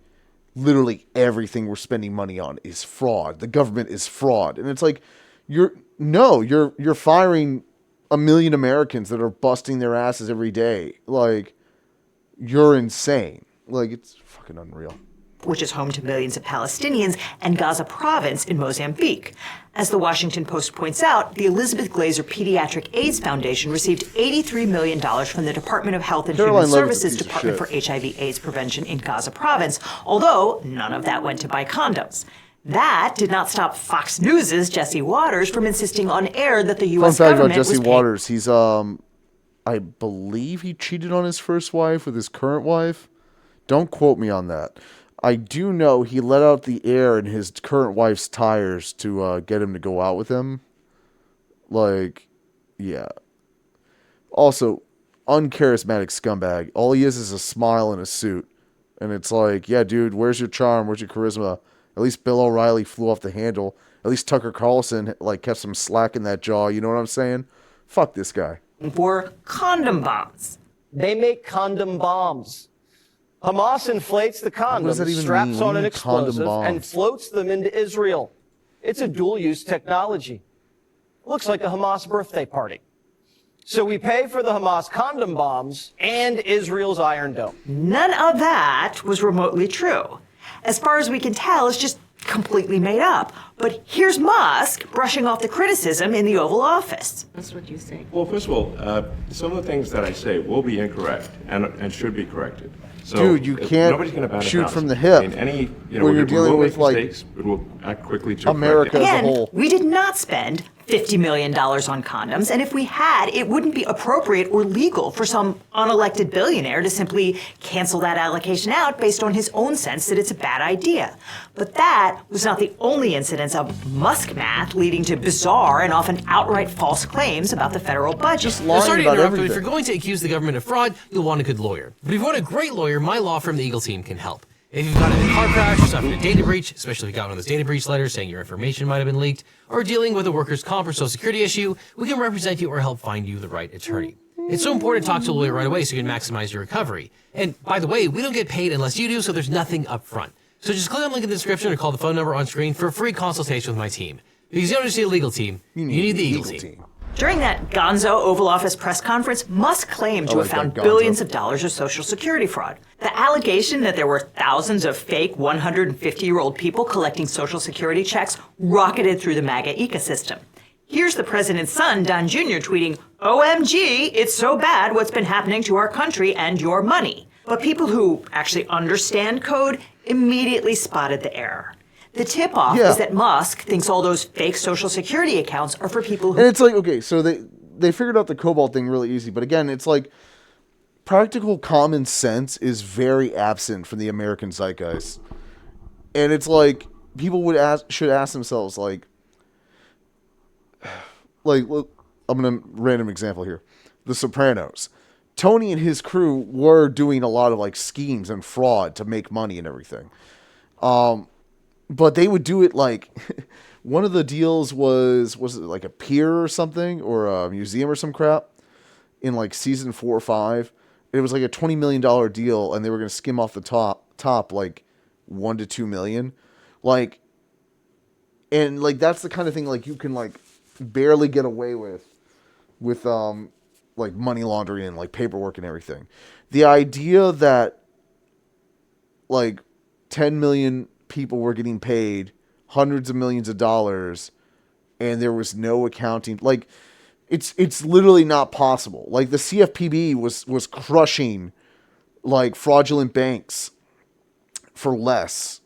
literally everything we're spending money on is fraud. The government is fraud. And it's like, you're firing 1 million Americans that are busting their asses every day. Like, you're insane. Like, it's fucking unreal. which is home to millions of Palestinians, and Gaza Province in Mozambique. As the Washington Post points out, the Elizabeth Glaser Pediatric AIDS Foundation received $83 million from the Department of Health and Caroline Human Leavitt's a Services piece of Department for shit. HIV/AIDS Prevention in Gaza Province, although none of that went to buy condoms. That did not stop Fox News' Jesse Waters from insisting on air that the Fun U.S. fact about government Jesse was paying. Waters, he's I believe he cheated on his first wife with his current wife. Don't quote me on that. I do know he let out the air in his current wife's tires to get him to go out with him. Like, yeah. Also, uncharismatic scumbag. All he is a smile and a suit. And it's like, yeah, dude, where's your charm? Where's your charisma? At least Bill O'Reilly flew off the handle. At least Tucker Carlson, like, kept some slack in that jaw. You know what I'm saying? Fuck this guy. For condom bombs. They make condom bombs. Hamas inflates the does that condoms, even straps mean? What do on you an mean, condom explosive, bombs? and floats them into Israel. It's a dual-use technology. Looks like a Hamas birthday party. So we pay for the Hamas condom bombs and Israel's Iron Dome. None of that was remotely true. As far as we can tell, it's just completely made up. But here's Musk brushing off the criticism in the Oval Office. That's what you think. Well, first of all, some of the things that I say will be incorrect and should be corrected. So Dude, you can't nobody's gonna bat a shoot thousand. from the hip I mean, any, when you're dealing we will with, make like, mistakes, but we'll act quickly to America correct it. as a Again, whole. we did not spend $50 million on condoms, and if we had, it wouldn't be appropriate or legal for some unelected billionaire to simply cancel that allocation out based on his own sense that it's a bad idea. But that was not the only incidence of Musk math leading to bizarre and often outright false claims about the federal budget. Now, sorry to about interrupt, but if everything. you're going to accuse the government of fraud, you'll want a good lawyer. But if you want a great lawyer, my law firm, the Eagle Team, can help. If you've gotten in a car crash, or suffered a data breach, especially if you got one of those data breach letters saying your information might have been leaked, or dealing with a workers' comp or social security issue, we can represent you or help find you the right attorney. It's so important to talk to a lawyer right away so you can maximize your recovery. And by the way, we don't get paid unless you do, so there's nothing up front. So just click on the link in the description or call the phone number on screen for a free consultation with my team. Because you don't just need a legal team, you need the Eagle team. During that Gonzo Oval Office press conference, Musk claimed to have found billions of dollars of Social Security fraud. The allegation that there were thousands of fake 150-year-old people collecting Social Security checks rocketed through the MAGA ecosystem. Here's the president's son, Don Jr., tweeting, "OMG, it's so bad what's been happening to our country and your money." But people who actually understand code immediately spotted the error. The tip-off is that Musk thinks all those fake Social Security accounts are for people who... And it's like, okay, so they figured out the cobalt thing really easy. But again, it's like practical common sense is very absent from the American zeitgeist. And it's like people should ask themselves, like look, I'm going to random example here. The Sopranos. Tony and his crew were doing a lot of like schemes and fraud to make money and everything. But they would do it like one of the deals was it like a pier or something or a museum or some crap in like season 4 or 5. It was like a $20 million deal and they were going to skim off the top like 1 to 2 million. Like, and like, that's the kind of thing like you can like barely get away with like money laundering and like paperwork and everything. The idea that like 10 million people were getting paid hundreds of millions of dollars and there was no accounting, like it's literally not possible. Like the CFPB was crushing like fraudulent banks for less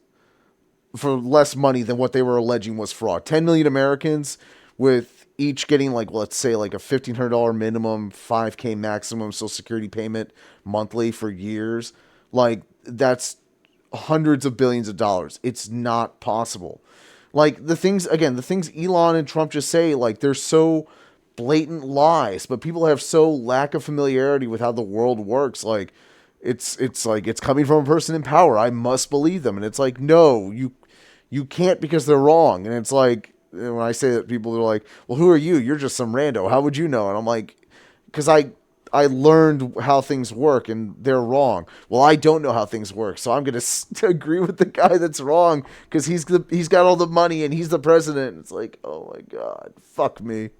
money than what they were alleging was fraud. 10 million Americans with each getting like, let's say like a $1,500 minimum, $5,000 maximum Social Security payment monthly for years. Like that's hundreds of billions of dollars. It's not possible. Like the things Elon and Trump just say, like they're so blatant lies, but people have so lack of familiarity with how the world works. Like it's like it's coming from a person in power. I must believe them. And it's like, no, you can't because they're wrong. And it's like, when I say that, people are like, well, who are you? You're just some rando. How would you know? And I'm like, because I learned how things work and they're wrong. Well, I don't know how things work. So I'm going to agree with the guy that's wrong because he's got all the money and he's the president. It's like, oh my God, fuck me.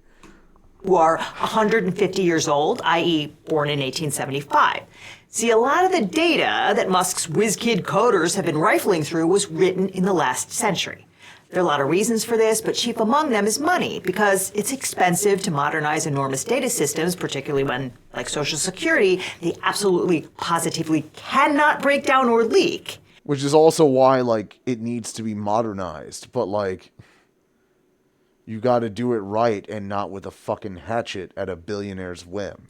Who are 150 years old, i.e. born in 1875. See, a lot of the data that Musk's whiz-kid coders have been rifling through was written in the last century. There are a lot of reasons for this, but chief among them is money, because it's expensive to modernize enormous data systems, particularly when, like Social Security, they absolutely, positively cannot break down or leak. Which is also why, like, it needs to be modernized. But, like, you got to do it right and not with a fucking hatchet at a billionaire's whim.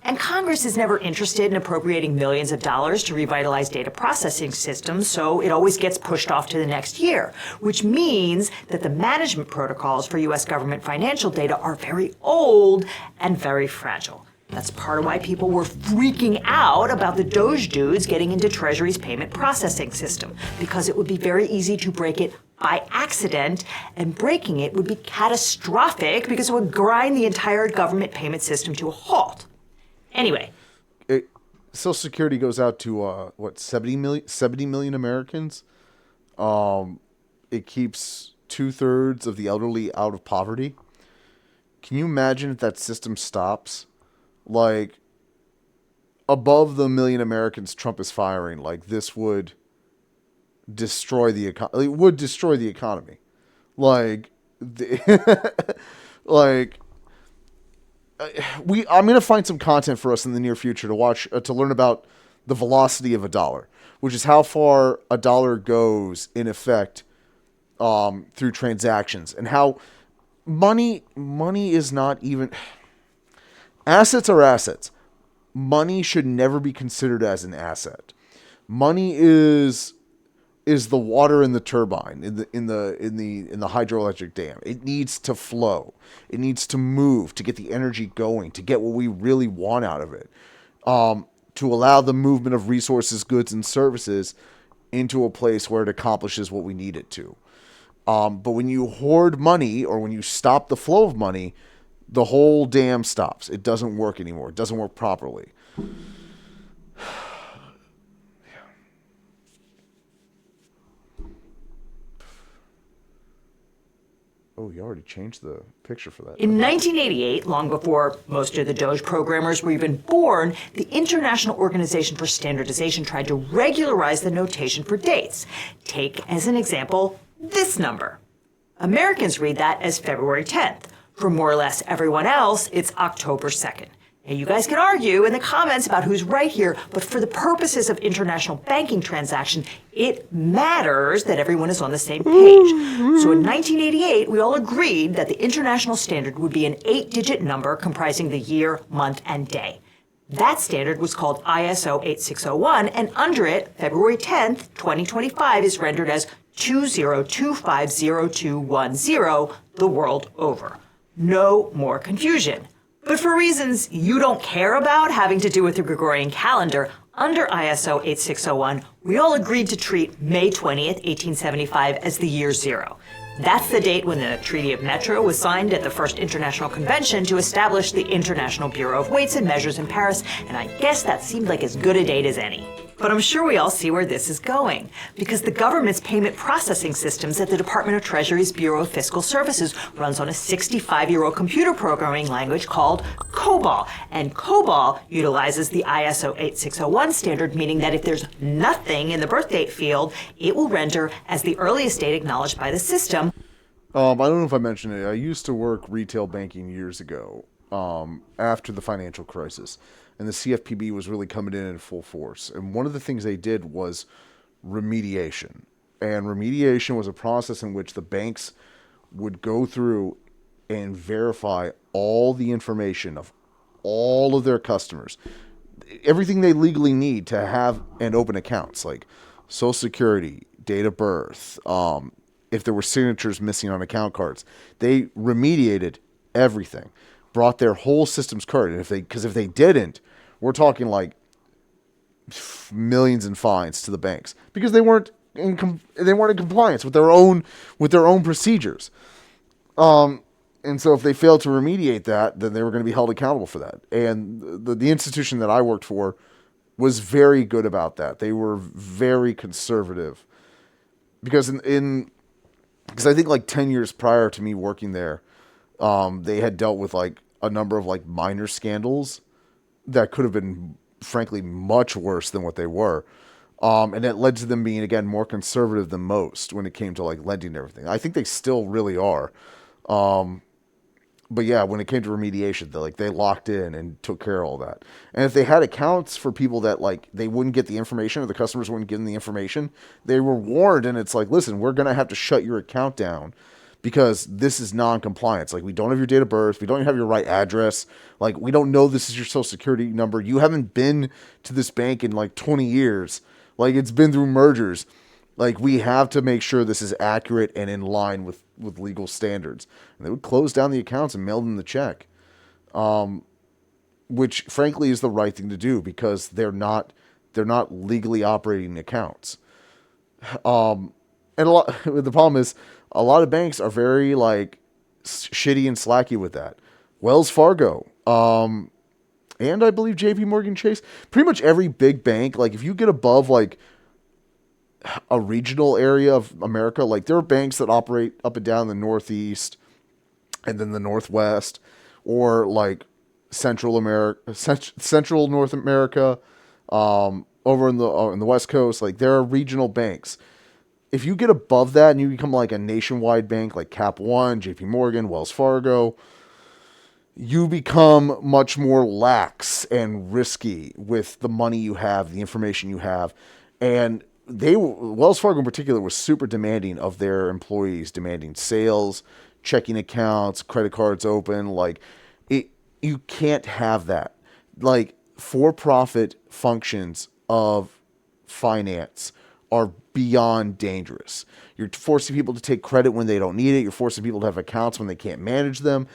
And Congress is never interested in appropriating millions of dollars to revitalize data processing systems, so it always gets pushed off to the next year, which means that the management protocols for U.S. government financial data are very old and very fragile. That's part of why people were freaking out about the DOGE dudes getting into Treasury's payment processing system, because it would be very easy to break it by accident, and breaking it would be catastrophic because it would grind the entire government payment system to a halt. Anyway. Social Security goes out to, 70 million Americans? It keeps 2/3 of the elderly out of poverty. Can you imagine if that system stops? Like, above the million Americans Trump is firing, like, this would destroy the economy. It would destroy the economy. Like, like, I'm going to find some content for us in the near future to watch, to learn about the velocity of a dollar, which is how far a dollar goes in effect through transactions, and how money is not even, assets are assets. Money should never be considered as an asset. Money is the water in the turbine, in the hydroelectric dam. It needs to flow. It needs to move to get the energy going, to get what we really want out of it, to allow the movement of resources, goods, and services into a place where it accomplishes what we need it to. But when you hoard money, or when you stop the flow of money, the whole dam stops. It doesn't work anymore. It doesn't work properly. Oh, you already changed the picture for that. In 1988, long before most of the DOGE programmers were even born, the International Organization for Standardization tried to regularize the notation for dates. Take as an example this number. Americans read that as February 10th. For more or less everyone else, it's October 2nd. Now, you guys can argue in the comments about who's right here, but for the purposes of international banking transaction, it matters that everyone is on the same page. So in 1988, we all agreed that the international standard would be an 8-digit number comprising the year, month, and day. That standard was called ISO 8601, and under it, February 10th, 2025 is rendered as 20250210 the world over. No more confusion. But for reasons you don't care about having to do with the Gregorian calendar, under ISO 8601, we all agreed to treat May 20th, 1875 as the year zero. That's the date when the Treaty of Metro was signed at the First International Convention to establish the International Bureau of Weights and Measures in Paris, and I guess that seemed like as good a date as any. But I'm sure we all see where this is going, because the government's payment processing systems at the Department of Treasury's Bureau of Fiscal Services runs on a 65-year-old computer programming language called COBOL, and COBOL utilizes the ISO 8601 standard, meaning that if there's nothing in the birth date field, it will render as the earliest date acknowledged by the system. I don't know if I mentioned it. I used to work retail banking years ago, after the financial crisis. And the CFPB was really coming in full force. And one of the things they did was remediation. And remediation was a process in which the banks would go through and verify all the information of all of their customers. Everything they legally need to have and open accounts, like Social Security, date of birth, if there were signatures missing on account cards. They remediated everything, brought their whole systems current. And if they didn't, we're talking like millions in fines to the banks because they weren't in compliance with their own procedures. And so if they failed to remediate that, then they were going to be held accountable for that. And the institution that I worked for was very good about that. They were very conservative because because I think like 10 years prior to me working there, they had dealt with like a number of like minor scandals that could have been frankly, much worse than what they were. And it led to them being, again, more conservative than most when it came to like lending and everything. I think they still really are. But yeah, when it came to remediation, they locked in and took care of all that. And if they had accounts for people that like they wouldn't get the information or the customers wouldn't give them the information, they were warned. And it's like, listen, we're going to have to shut your account down because this is non-compliance. Like, we don't have your date of birth. We don't have your right address. Like, we don't know this is your social security number. You haven't been to this bank in like 20 years. Like, it's been through mergers. Like, we have to make sure this is accurate and in line with legal standards. And they would close down the accounts and mail them the check, which frankly is the right thing to do because they're not legally operating accounts. And the problem is a lot of banks are very like shitty and slacky with that. Wells Fargo, and I believe JP Morgan Chase, pretty much every big bank, like if you get above like a regional area of America, like there are banks that operate up and down the Northeast and then the Northwest, or like Central North America, over in the West Coast. Like there are regional banks. If you get above that and you become like a nationwide bank, like Cap One, JP Morgan, Wells Fargo, you become much more lax and risky with the money you have, the information you have. And Wells Fargo in particular was super demanding of their employees, demanding sales, checking accounts, credit cards open. Like you can't have that. Like for-profit functions of finance are beyond dangerous. You're forcing people to take credit when they don't need it. You're forcing people to have accounts when they can't manage them.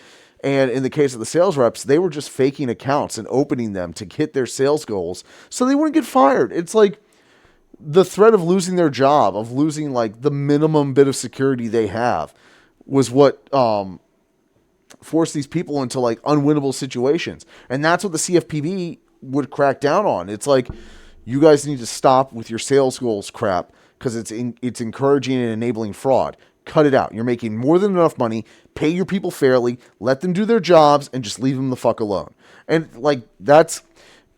And in the case of the sales reps, they were just faking accounts and opening them to hit their sales goals so they wouldn't get fired. It's like the threat of losing their job, of losing like the minimum bit of security they have, was what forced these people into like unwinnable situations. And that's what the CFPB would crack down on. It's like, you guys need to stop with your sales goals crap because it's encouraging and enabling fraud. Cut it out. You're making more than enough money. Pay your people fairly. Let them do their jobs and just leave them the fuck alone. And like that's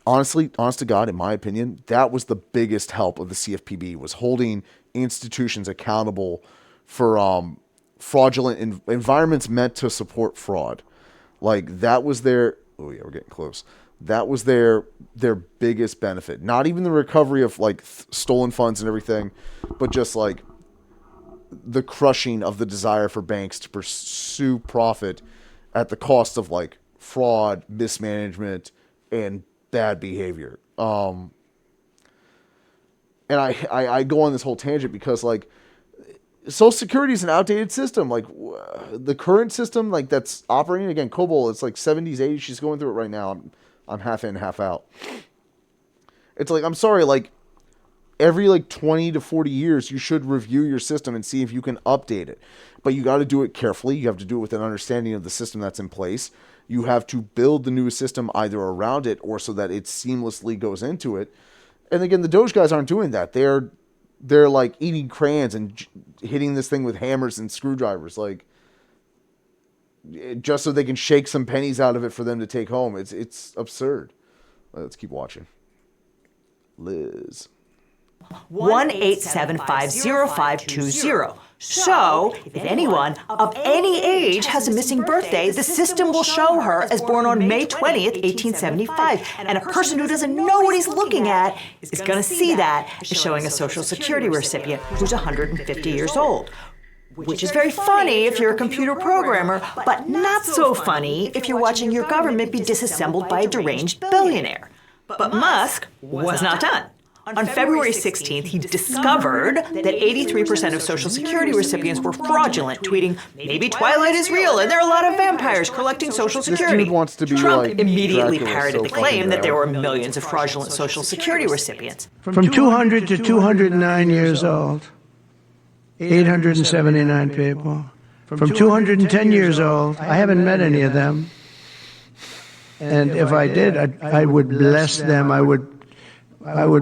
honest to God, in my opinion, that was the biggest help of the CFPB, was holding institutions accountable for fraudulent environments meant to support fraud. Like that was their. Oh yeah, we're getting close. That was their biggest benefit. Not even the recovery of like stolen funds and everything, but just like the crushing of the desire for banks to pursue profit at the cost of like fraud, mismanagement, and bad behavior. And I go on this whole tangent because like Social Security is an outdated system. Like the current system, like that's operating, again, COBOL, it's like 70s, 80s. She's going through it right now. I'm half in, half out. It's like, I'm sorry, like every like 20 to 40 years, you should review your system and see if you can update it. But you got to do it carefully. You have to do it with an understanding of the system that's in place. You have to build the new system either around it or so that it seamlessly goes into it. And again, the DOGE guys aren't doing that. They're like eating crayons and hitting this thing with hammers and screwdrivers, like just so they can shake some pennies out of it for them to take home. It's absurd. Let's keep watching. Liz. 1-877-50520. So, if anyone of any age has a missing birthday, the system will show her as born on May 20th, 1875. And a person who doesn't know what he's looking at is going to see that as showing a Social Security recipient who's 150 years old. Which is very funny if you're a computer programmer, but not so funny if you're watching your government be disassembled by a deranged billionaire. But Musk was not done. On February 16th, he discovered that 83% of Social Security recipients were fraudulent, tweeting, "Maybe Twilight is real and there are a lot of vampires collecting Social Security." This dude wants to be Trump like immediately Dracula, parroted so the claim fucking that there were bad. millions of fraudulent Social Security recipients. From 200 to 209 years old, 879 people. From 210 years old, I haven't met any of them. And if I did, I would bless them. I would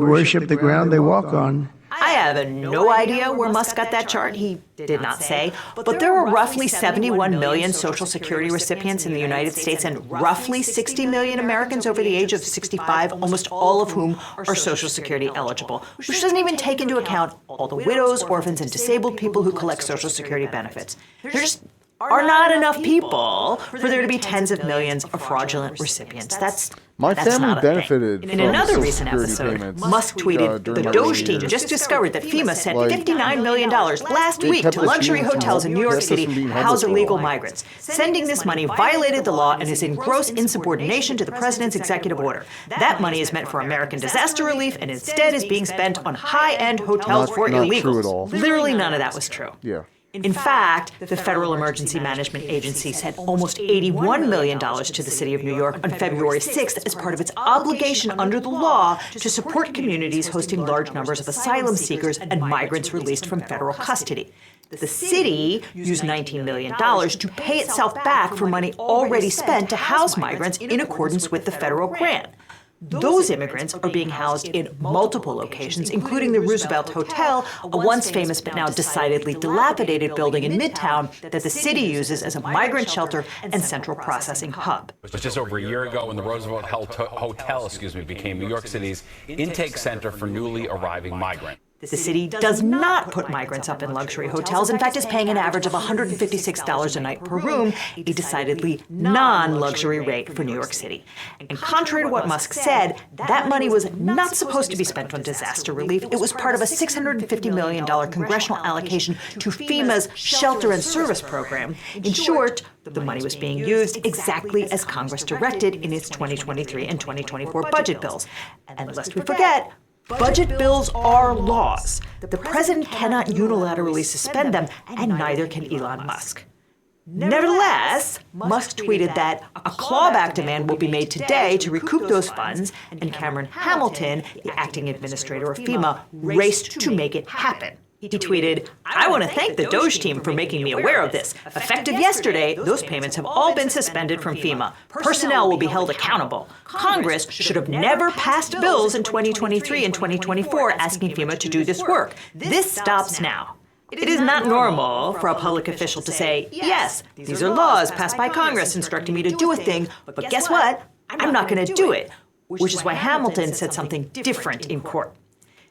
worship the ground they walk on. I have no idea where Musk got that chart. He did not say. But there are roughly 71 million Social Security recipients in the United States and roughly 60 million Americans over the age of 65, almost all of whom are Social Security eligible, which doesn't even take into account all the widows, orphans, and disabled people who collect Social Security benefits. There just are not enough people for there to be tens of millions of fraudulent recipients. That's family not a thing. benefited In from another Social recent Security episode, payments, Musk tweeted, during the my DOGE early team years. just discovered that FEMA sent Like, $59 million last they week kept to us luxury being hotels in New York kept us City from to being house homeless for a illegal while. migrants. Sending this money violated the law and is in gross insubordination to the president's executive order. That money is meant for American disaster relief and instead is being spent on high-end hotels for not illegals. true at all. Literally none of that was true. Yeah. In fact, the Federal Emergency Management Agency sent almost $81 million to the city of New York on February 6th as part of its obligation under the law to support communities hosting large numbers of asylum seekers and migrants released from federal custody. The city used $19 million to pay itself back for money already spent to house migrants in accordance with the federal grant. Those immigrants are being housed in multiple locations, including the Roosevelt Hotel, a once famous but now decidedly dilapidated building in Midtown that the city uses as a migrant shelter and central processing hub. It was just over a year ago when the Roosevelt Hotel became New York City's intake center for newly arriving migrants. The city does not put migrants up in luxury hotels. In fact, is paying an average of $156 a night per room, a decidedly non-luxury rate for New York City. And contrary to what Musk said, that money was not supposed to be spent on disaster relief. It was part of a $650 million congressional allocation to FEMA's Shelter and Service Program. In short, the money was being used exactly as Congress directed in its 2023 and 2024 budget bills. And lest we forget, budget bills are laws. The president cannot unilaterally suspend them, and neither can Elon Musk. Nevertheless, Musk tweeted that a clawback demand will be made today to recoup those funds, and Cameron Hamilton, the acting administrator of FEMA, raced to make it happen. He tweeted, "I want to thank the DOGE team for making me aware of this. Effective yesterday, those payments have all been suspended from FEMA. Personnel will be held accountable. Congress should have never passed bills in 2023 and 2024 asking FEMA to do this work. This stops now." It is not normal for a public official to say, yes, these are laws passed by Congress instructing me to do a thing, but guess what? I'm not going to do it, which is why Hamilton said something different in court.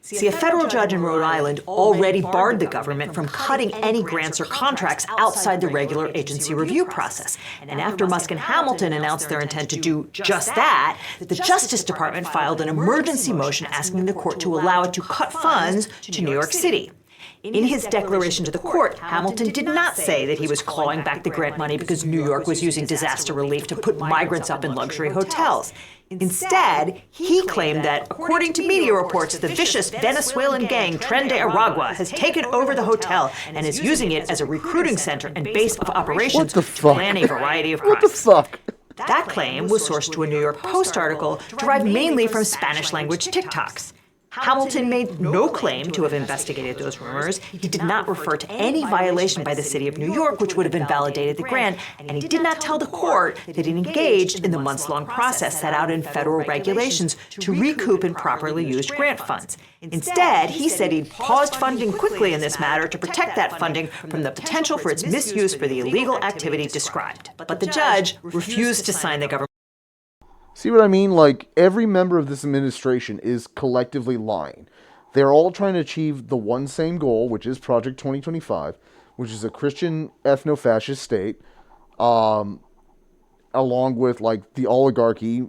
See, a federal judge in Rhode Island already barred the government from cutting any grants or contracts outside the regular agency review process. And after Musk and Hamilton announced their intent to do just that, the Justice Department filed an emergency motion asking the court to allow it to cut funds to New York City. In his declaration to the court, Hamilton did not say that he was clawing back the grant money because New York was using disaster relief to put migrants up in luxury hotels. Instead, he claimed that, according to media reports, the vicious Venezuelan gang Tren de Aragua has taken over the hotel and is using it as a recruiting center and base of operations to plan a variety of crimes. What the fuck? That claim was sourced to a New York Post article derived mainly from Spanish-language TikToks. Hamilton made no claim to have investigated those rumors. He did not refer to any violation by the city of New York, which would have invalidated the grant, and he did not tell the court that he engaged in the months-long process set out in federal regulations to recoup improperly used grant funds. Instead, he said he'd paused funding quickly in this matter to protect that funding from the potential for its misuse for the illegal activity described. But the judge refused to sign the government. See what I mean? Like, every member of this administration is collectively lying. They're all trying to achieve the one same goal, which is Project 2025, which is a Christian ethno-fascist state, along with, like, the oligarchy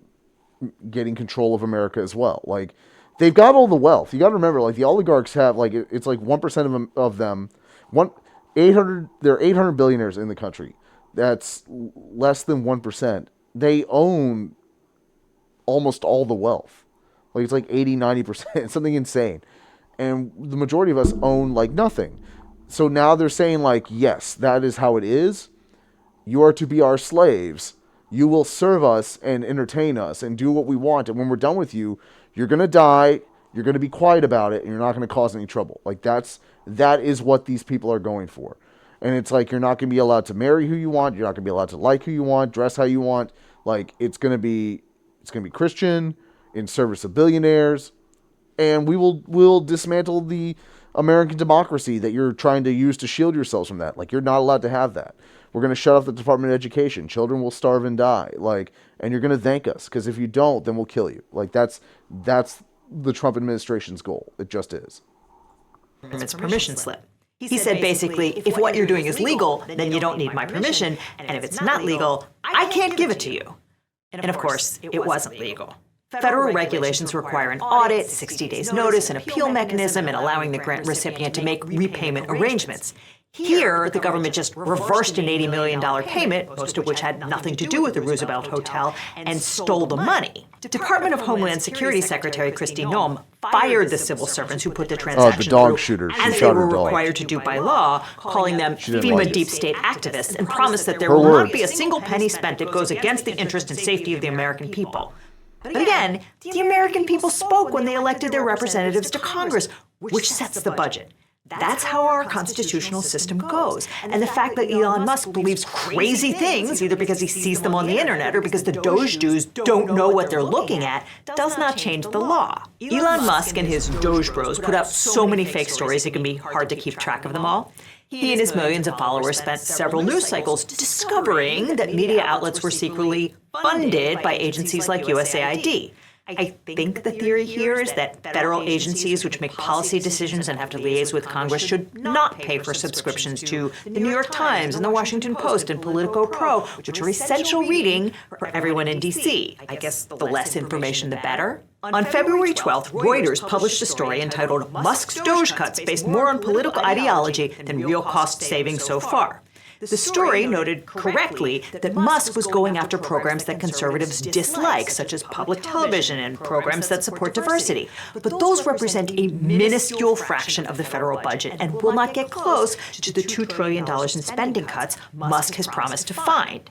getting control of America as well. Like, they've got all the wealth. You got to remember, like, the oligarchs have, like, it's like 1% of them, there are 800 billionaires in the country. That's less than 1%. They own almost all the wealth. Like, it's like 80, 90%, something insane. And the majority of us own, like, nothing. So now they're saying, like, yes, that is how it is. You are to be our slaves. You will serve us and entertain us and do what we want. And when we're done with you, you're going to die. You're going to be quiet about it. And you're not going to cause any trouble. Like, that is what these people are going for. And it's like, you're not going to be allowed to marry who you want. You're not going to be allowed to like who you want, dress how you want. Like, it's going to be Christian, in service of billionaires, and we'll dismantle the American democracy that you're trying to use to shield yourselves from that. Like, you're not allowed to have that. We're going to shut off the Department of Education. Children will starve and die. Like, and you're going to thank us, because if you don't, then we'll kill you. Like, that's the Trump administration's goal. It just is. It's a permission slip. He said basically, if what you're doing is legal, then you don't need my permission, and if it's not legal, I can't give it to you. And of course, it wasn't legal. Federal regulations require an audit, 60 days notice, an appeal mechanism, and allowing the grant recipient to make repayment arrangements. Here, the government just reversed an $80 million payment, most of which had nothing to do with the Roosevelt Hotel, and stole the money. Department of Homeland Security Secretary Kristi Noem fired the civil servants who put the transaction the dog through, shooters. She as shot they her were dog. required to do by law, calling them didn't FEMA like it. deep state activists, and promised that there Her will words. not be a single penny spent that goes against the interest and safety of the American people. But again, the American people spoke when they elected their representatives to Congress, which sets the budget. That's how our constitutional system goes. And the fact that Elon Musk believes crazy things, either because he sees them on the internet or because the DOGE Jews don't know what they're looking at, does not change the law. Elon Musk and his DOGE bros put out so many fake stories it can be hard to keep track of them all. He and his millions of followers spent several news cycles discovering that media outlets were secretly funded by agencies like USAID. I think the theory here is that federal agencies which make policy decisions and have to liaise with Congress should not pay for subscriptions to the New York Times and the Washington Post and Politico Pro, which are essential reading for everyone in D.C. I guess the less information, the better. On February 12th, Reuters published a story entitled Musk's DOGE Cuts Based More on Political Ideology Than Real Cost Savings So Far. The story noted correctly that Musk was going after programs that conservatives dislike, such as public television and programs that support diversity. But those represent a minuscule fraction of the federal budget and will not get close to the $2 trillion in spending cuts Musk has promised to find.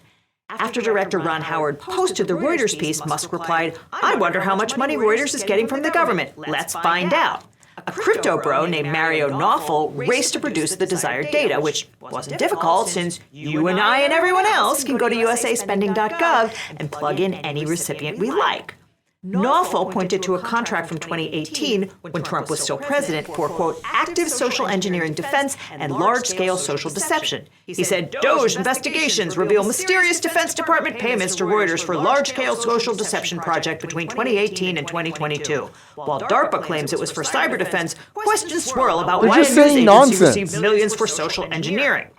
After director Ron Howard posted the Reuters piece, Musk replied, "I wonder how much money Reuters is getting from the government. Let's find out." A crypto bro named Mario Nawfal raced to produce the desired data, which wasn't difficult since you and I and everyone else can go to usaspending.gov and plug in any recipient we like. Nawfal pointed to a contract from 2018, when Trump was still president, for, quote, active social engineering defense and large-scale social deception. He said, DOGE investigations reveal mysterious Defense Department payments to Reuters for large-scale social deception project between 2018 and 2022. While DARPA claims it was for cyber defense, questions swirl about They're why a just news saying agency nonsense. received millions for social engineering.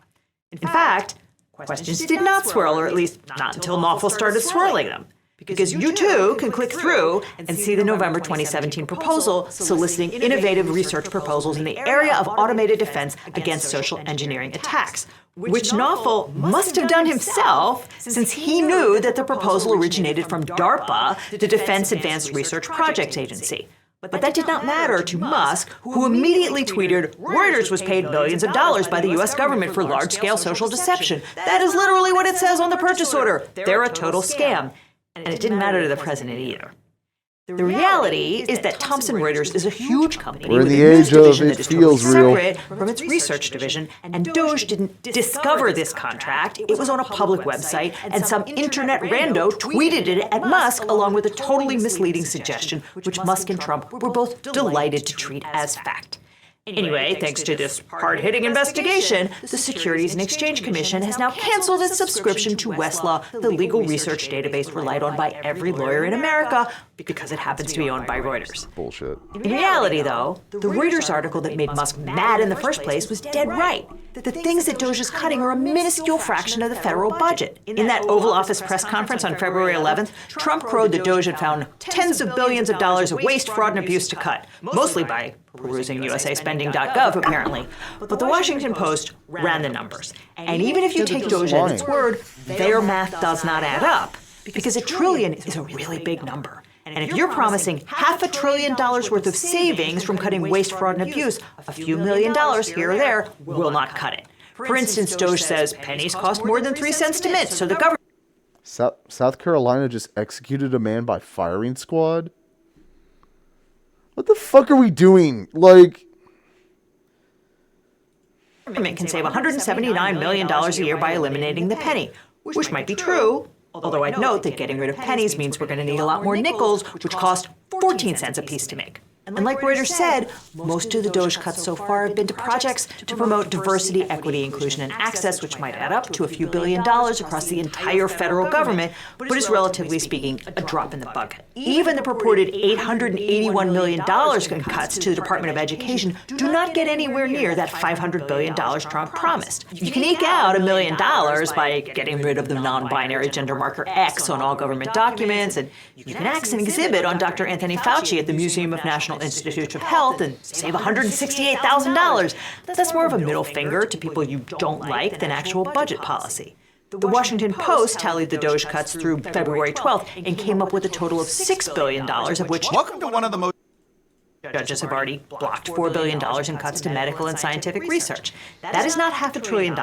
In fact, questions did not swirl, or at least not until Nawfal started swirling them. Because you too can click through and see the November 2017 proposal soliciting innovative research proposals in the area of automated defense against social engineering attacks, which Nawfal must have done himself since he knew that the proposal originated from DARPA, the Defense Advanced Research Projects Agency. But that did not matter to Musk, who immediately tweeted, Reuters was paid millions of dollars by the U.S. government for large-scale social deception. That is literally what it says on the purchase order. They're a total scam. And it didn't matter to the president either. The reality is that Thomson Reuters is a huge company We're in with the a news age of division it that is totally feels real. separate from its research division, and DOGE didn't discover this contract. It was on a public website, and some internet rando tweeted it at Musk along with a totally misleading suggestion, which Musk and Trump were both delighted to treat as fact. Anyway, thanks to this hard-hitting investigation, the Securities and Exchange Commission has now canceled its subscription to Westlaw, the legal research database relied on by every lawyer in America, because it happens to be owned by Reuters. Bullshit. In reality, though, the Reuters article that made Musk mad in the first place was dead right. The things that DOGE is cutting are a minuscule fraction of the federal budget. In that Oval Office press conference on February 11th, Trump crowed that DOGE had found tens of billions of dollars of waste, fraud, and abuse to cut, mostly by perusing usaspending.gov, apparently. But the Washington Post ran the numbers. And even if you take DOGE at its word, their math does not add up, because $1 trillion is a really big number. And if you're promising $500 billion worth of savings from cutting waste, fraud, and abuse, a few $1 million here or there will not cut it. For instance, DOGE says pennies cost more than 3 cents to mint, so the government... South Carolina just executed a man by firing squad? What the fuck are we doing? Like... government can save $179 million a year by eliminating the penny, which might be true, although I'd note that getting rid of pennies means we're going to need a lot more nickels, which cost 14 cents a piece to make. And like Reuters said, most of the DOGE cuts so far have been to projects to promote diversity, equity, inclusion, and access, which might add up to a few $1 billion across the entire federal government, but is relatively speaking a drop in the bucket. Even the purported $881 million in cuts to the Department of Education do not get anywhere near that $500 billion Trump promised. You can eke out $1 million by getting rid of the non-binary gender marker X on all government documents, and you can axe an exhibit on Dr. Anthony Fauci at the Museum of National Institutes of Health and save $168,000. That's more of a middle finger to people you don't like than actual budget policy. The Washington Post tallied the DOGE cuts through February 12th and came up with a total of $6 billion, of which welcome to one of the most judges have already blocked $4 billion in cuts to medical and scientific research. That is not $500 billion.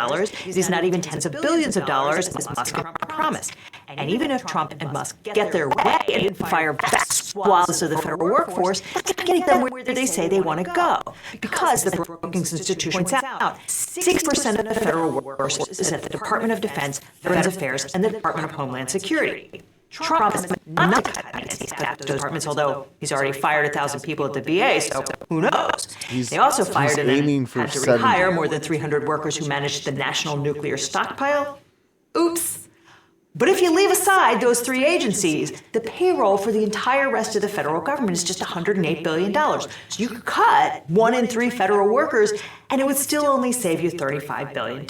It is not even tens of billions of dollars, as Musk promised. And even if Trump and Musk get their way and fire back swaths of the federal workforce, that's not getting them where they say they want to go. Because the Brookings Institution points out, 6% of the federal workforce is at the Department of Defense, Veterans Affairs, and the Department of Homeland Security. Trump is not cutting these departments, although he's already fired 1,000 people at the VA, so who knows? They also fired and then had to rehire more than 300 workers who managed the National Nuclear Stockpile. Oops. But if you leave aside those three agencies, the payroll for the entire rest of the federal government is just $108 billion. So you could cut 1 in 3 federal workers, and it would still only save you $35 billion.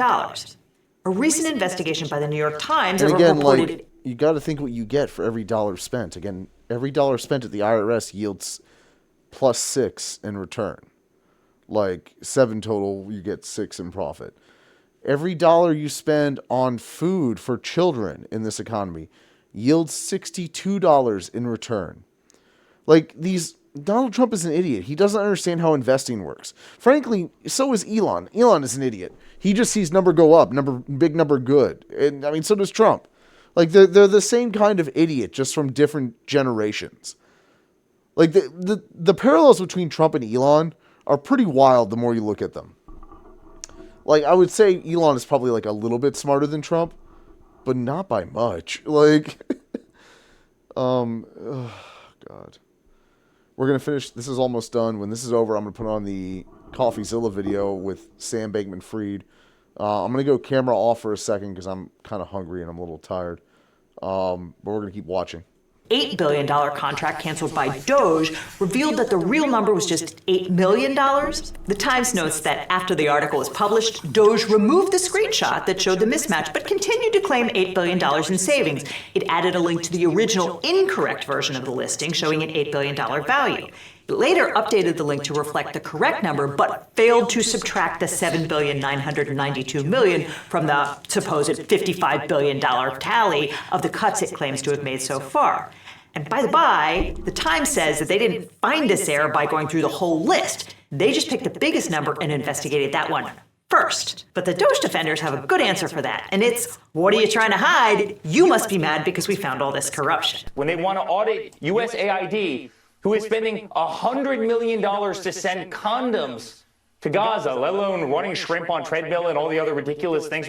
A recent investigation by the New York Times reported... You got to think what you get for every dollar spent. Again, every dollar spent at the IRS yields plus 6 in return. Like 7 total, you get 6 in profit. Every dollar you spend on food for children in this economy yields $62 in return. Like Donald Trump is an idiot. He doesn't understand how investing works. Frankly, so is Elon. Elon is an idiot. He just sees number go up, big number good. And I mean, so does Trump. Like, they're the same kind of idiot, just from different generations. Like, the parallels between Trump and Elon are pretty wild the more you look at them. Like, I would say Elon is probably, like, a little bit smarter than Trump, but not by much. Like, oh, God. We're going to finish. This is almost done. When this is over, I'm going to put on the CoffeeZilla video with Sam Bankman-Fried. I'm going to go camera off for a second because I'm kind of hungry and I'm a little tired. But we're going to keep watching. $8 billion contract canceled by DOGE revealed that the real number was just $8 million. The Times notes that after the article was published, DOGE removed the screenshot that showed the mismatch, but continued to claim $8 billion in savings. It added a link to the original incorrect version of the listing, showing an $8 billion value. It later updated the link to reflect the correct number, but failed to subtract the $7.992 billion from the supposed $55 billion tally of the cuts it claims to have made so far. And by the by, the Times says that they didn't find this error by going through the whole list. They just picked the biggest number and investigated that one first. But the DOGE defenders have a good answer for that, and it's, what are you trying to hide? You must be mad because we found all this corruption. When they want to audit USAID, who is spending $100 million to send condoms to Gaza, let alone running shrimp on treadmill and all the other ridiculous things.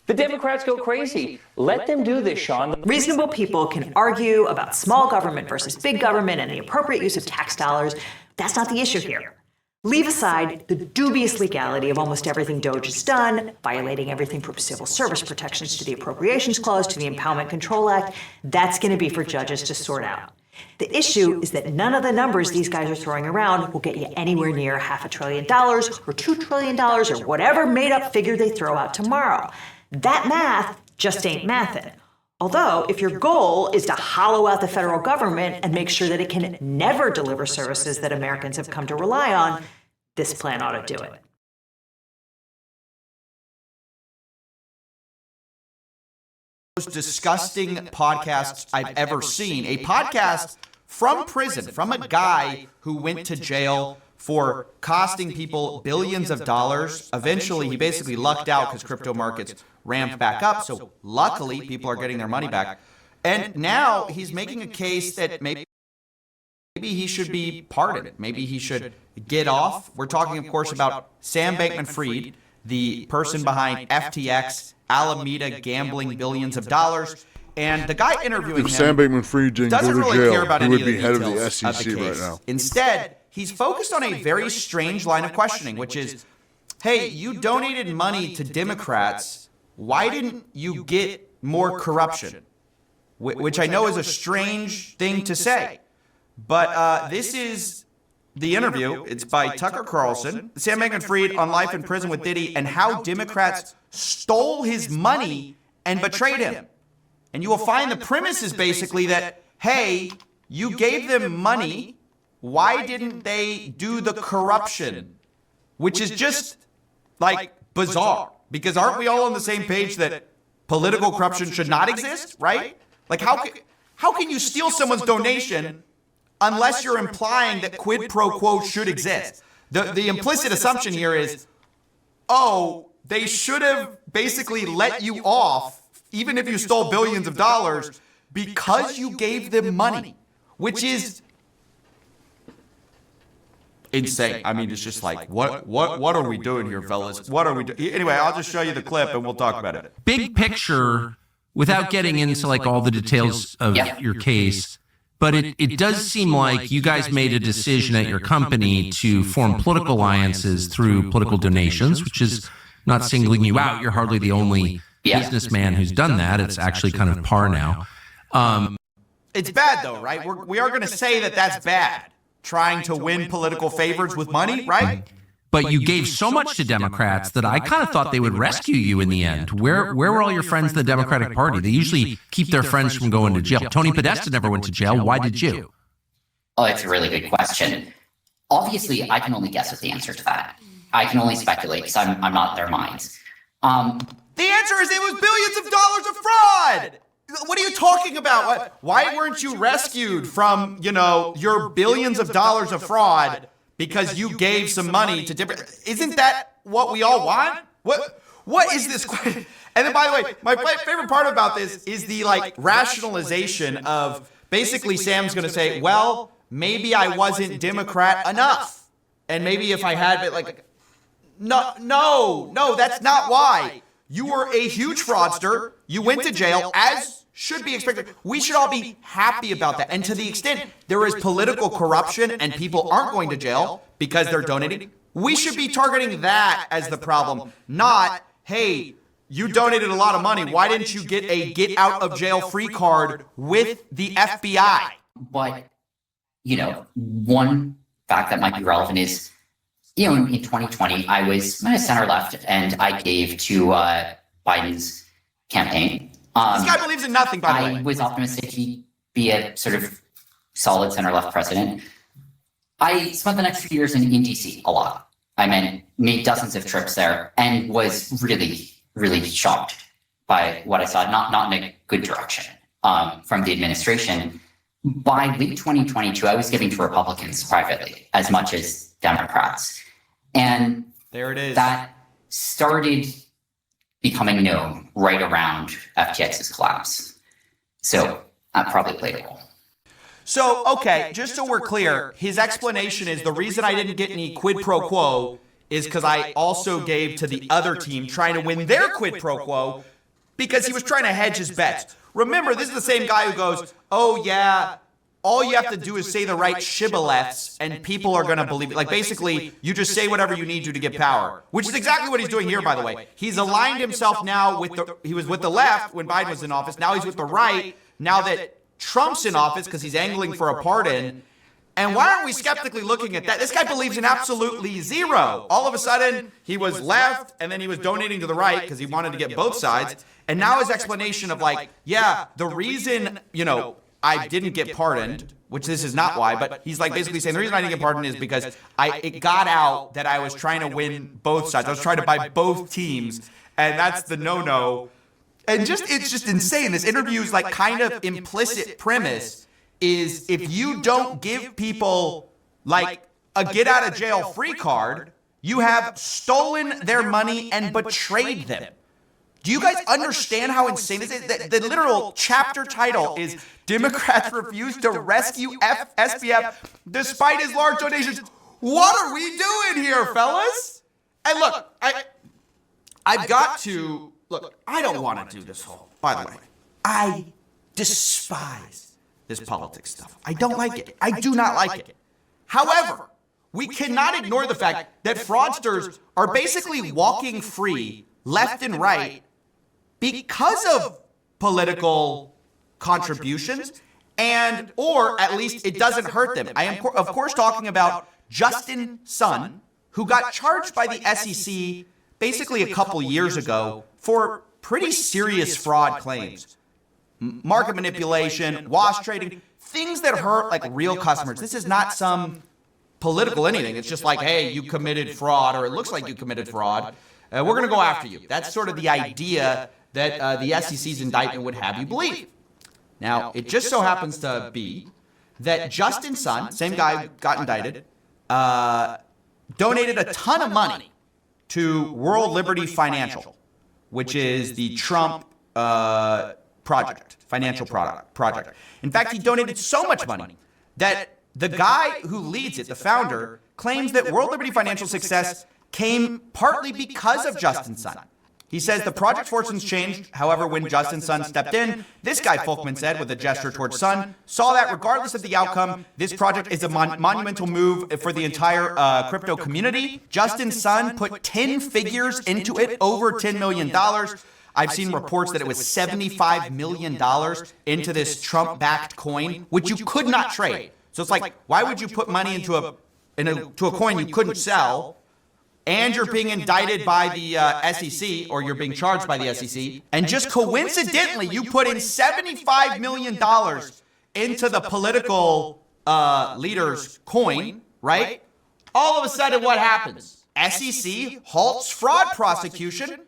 The Democrats go crazy. Let them do this, Sean. Reasonable people can argue about small government versus big government and the appropriate use of tax dollars. That's not the issue here. Leave aside the dubious legality of almost everything DOGE has done, violating everything from civil service protections to the Appropriations Clause to the Impoundment Control Act. That's going to be for judges to sort out. The issue is that none of the numbers these guys are throwing around will get you anywhere near $500 billion or $2 trillion or whatever made-up figure they throw out tomorrow. That math just ain't mathin'. Although, if your goal is to hollow out the federal government and make sure that it can never deliver services that Americans have come to rely on, this plan ought to do it. Most disgusting podcasts I've ever seen. A podcast from prison, from a guy who went to jail for costing people billions of dollars. Eventually, he basically lucked out because crypto markets ramped back up. So luckily, people are getting their money back. And now he's making a case that maybe he should be pardoned. Maybe he should get off. We're talking, of course, about Sam Bankman-Fried, the person behind FTX, Alameda gambling billions of dollars. And the guy interviewing him Sam Bankman-Fried didn't doesn't go to really jail, care about he any would of the be head of details the of SEC the right case. now. Instead, he's focused on a very strange line of questioning, which is, hey, you donated money to Democrats. Why didn't you get more corruption? Which I know is a strange thing to say. But this is the interview. It's by Tucker Carlson, Sam Bankman-Fried on Life in Prison with Diddy, and how Democrats stole his money and betrayed him. And you will find the premise is basically that, hey, you gave them money. Why didn't they do the corruption? Which is just, like, bizarre. Because aren't we all on the same page that political corruption should not exist, right? Like, how can you steal someone's donation unless you're implying that quid pro quo should exist? The implicit assumption here is, oh, they should have basically let you off, even if you stole billions of dollars, because you gave them money, which is insane. I mean, it's just like, what are we doing here, fellas? What are we doing? Anyway, I'll just show you the clip and we'll talk about it. Big picture, without getting into like all the details of your case, but it does seem like you guys made a decision at your company to form political alliances through political donations, which is not singling you out. You're hardly the only businessman who's done that. It's actually kind of par now. It's bad though, right? We are going to say that that's bad, trying to win political favors with money, right? But you gave so much to Democrats that I kind of thought they would rescue you in the end. Where were all your friends in the Democratic Party? They usually keep their friends from going to jail. Tony Podesta never went to jail. Why did you? Oh, it's a really good question. Obviously, I can only guess what the answer to that. I can only speculate because I'm not their minds. The answer is it was billions of dollars of fraud. What are you talking about? Why weren't you rescued from, your billions of dollars of fraud because you gave some money to different... Isn't that what we all want? What is this? And then, by the way, my favorite part about this is the, rationalization of basically Sam's going to say, well, maybe I wasn't Democrat enough. And maybe if I had been, no, that's not why. You were a huge fraudster. You went to jail, as should be expected. We should all be happy about that. And to the extent there is political corruption and people aren't going to jail because they're donating, we should be targeting that as the problem, not, hey, you donated a lot of money. Why didn't you get a get out of jail free card with the FBI? But, one fact that might be relevant is, in 2020, I was center left and I gave to Biden's campaign. This guy believes in nothing, by the way. I was optimistic he'd be a sort of solid center left president. I spent the next few years in DC a lot. I made dozens of trips there and was really, really shocked by what I saw, not in a good direction from the administration. By late 2022, I was giving to Republicans privately as much as Democrats. And there it is. That started becoming known right around FTX's collapse. So that probably played a role. So, okay, just so we're clear, his explanation is the reason I didn't get any quid pro quo is because I also gave to the other team trying to win their quid pro quo because he was trying to hedge his bets. Remember, this is the same guy who goes, oh yeah, all you have to do is say the right shibboleths and people are going to believe it. Like basically, you just say whatever you need to get power, which is exactly what he's doing here, by the way. He's aligned himself now he was with the left when Biden was in office. Now he's with the right now that Trump's in office because he's angling for a pardon. And why aren't we skeptically looking at that? This guy believes in absolutely zero. All of a sudden, he was left and then he was donating to the right because he wanted to get both sides. And now his explanation of the reason, I didn't get pardoned, which this is not why, but he's basically saying the reason I didn't get pardoned is because it got out that I was trying to win both sides. I was trying to buy both teams, and that's the no-no. And it's just insane. This interview's kind of implicit premise is if you don't give people a get out of jail free card, you have stolen their money and betrayed them. Do you guys understand how insane this is? The literal chapter title is Democrats Refuse to Rescue SBF Despite His Large Donations. What are we doing here, fellas? And look, I've got to... Look, I don't want to do this whole... By the way, I despise this politics stuff. I don't like it. I do not like it. However, we cannot ignore the fact that fraudsters are basically walking free left and right because of political contributions, and or at least it doesn't hurt them. I am, of course, talking about Justin Sun, who got charged by the SEC basically a couple years ago for pretty serious fraud claims. Market manipulation, wash trading, things that hurt like real customers. This is not some political anything. It's just like, hey, you committed fraud, or it looks like you committed fraud. We're going to go after you. That's sort of the idea that the SEC's indictment would have you believe. Now, it just so happens to be that Justin Sun, same guy who got indicted, donated a ton of money to World Liberty Financial, which is the Trump project, financial project. In fact, he donated so much money that the guy who leads it, the founder, claims that World Liberty Financial success came partly because of Justin Sun. He says the project fortunes changed, however, when Justin Sun stepped in. This guy, Folkman said, with a gesture towards Sun, saw that regardless of the outcome, this project is a monumental move for the entire crypto community. Justin Sun put 10 figures into it, over $10 million. I've seen reports that it was $75 million into this Trump-backed coin, which you could not trade. So it's like, why would you put money into a coin you couldn't sell? And you're being indicted by the SEC, or you're being charged by the SEC, and just coincidentally, you put in $75 million into the political leader's coin, right? All of a sudden, what happens? SEC halts fraud prosecution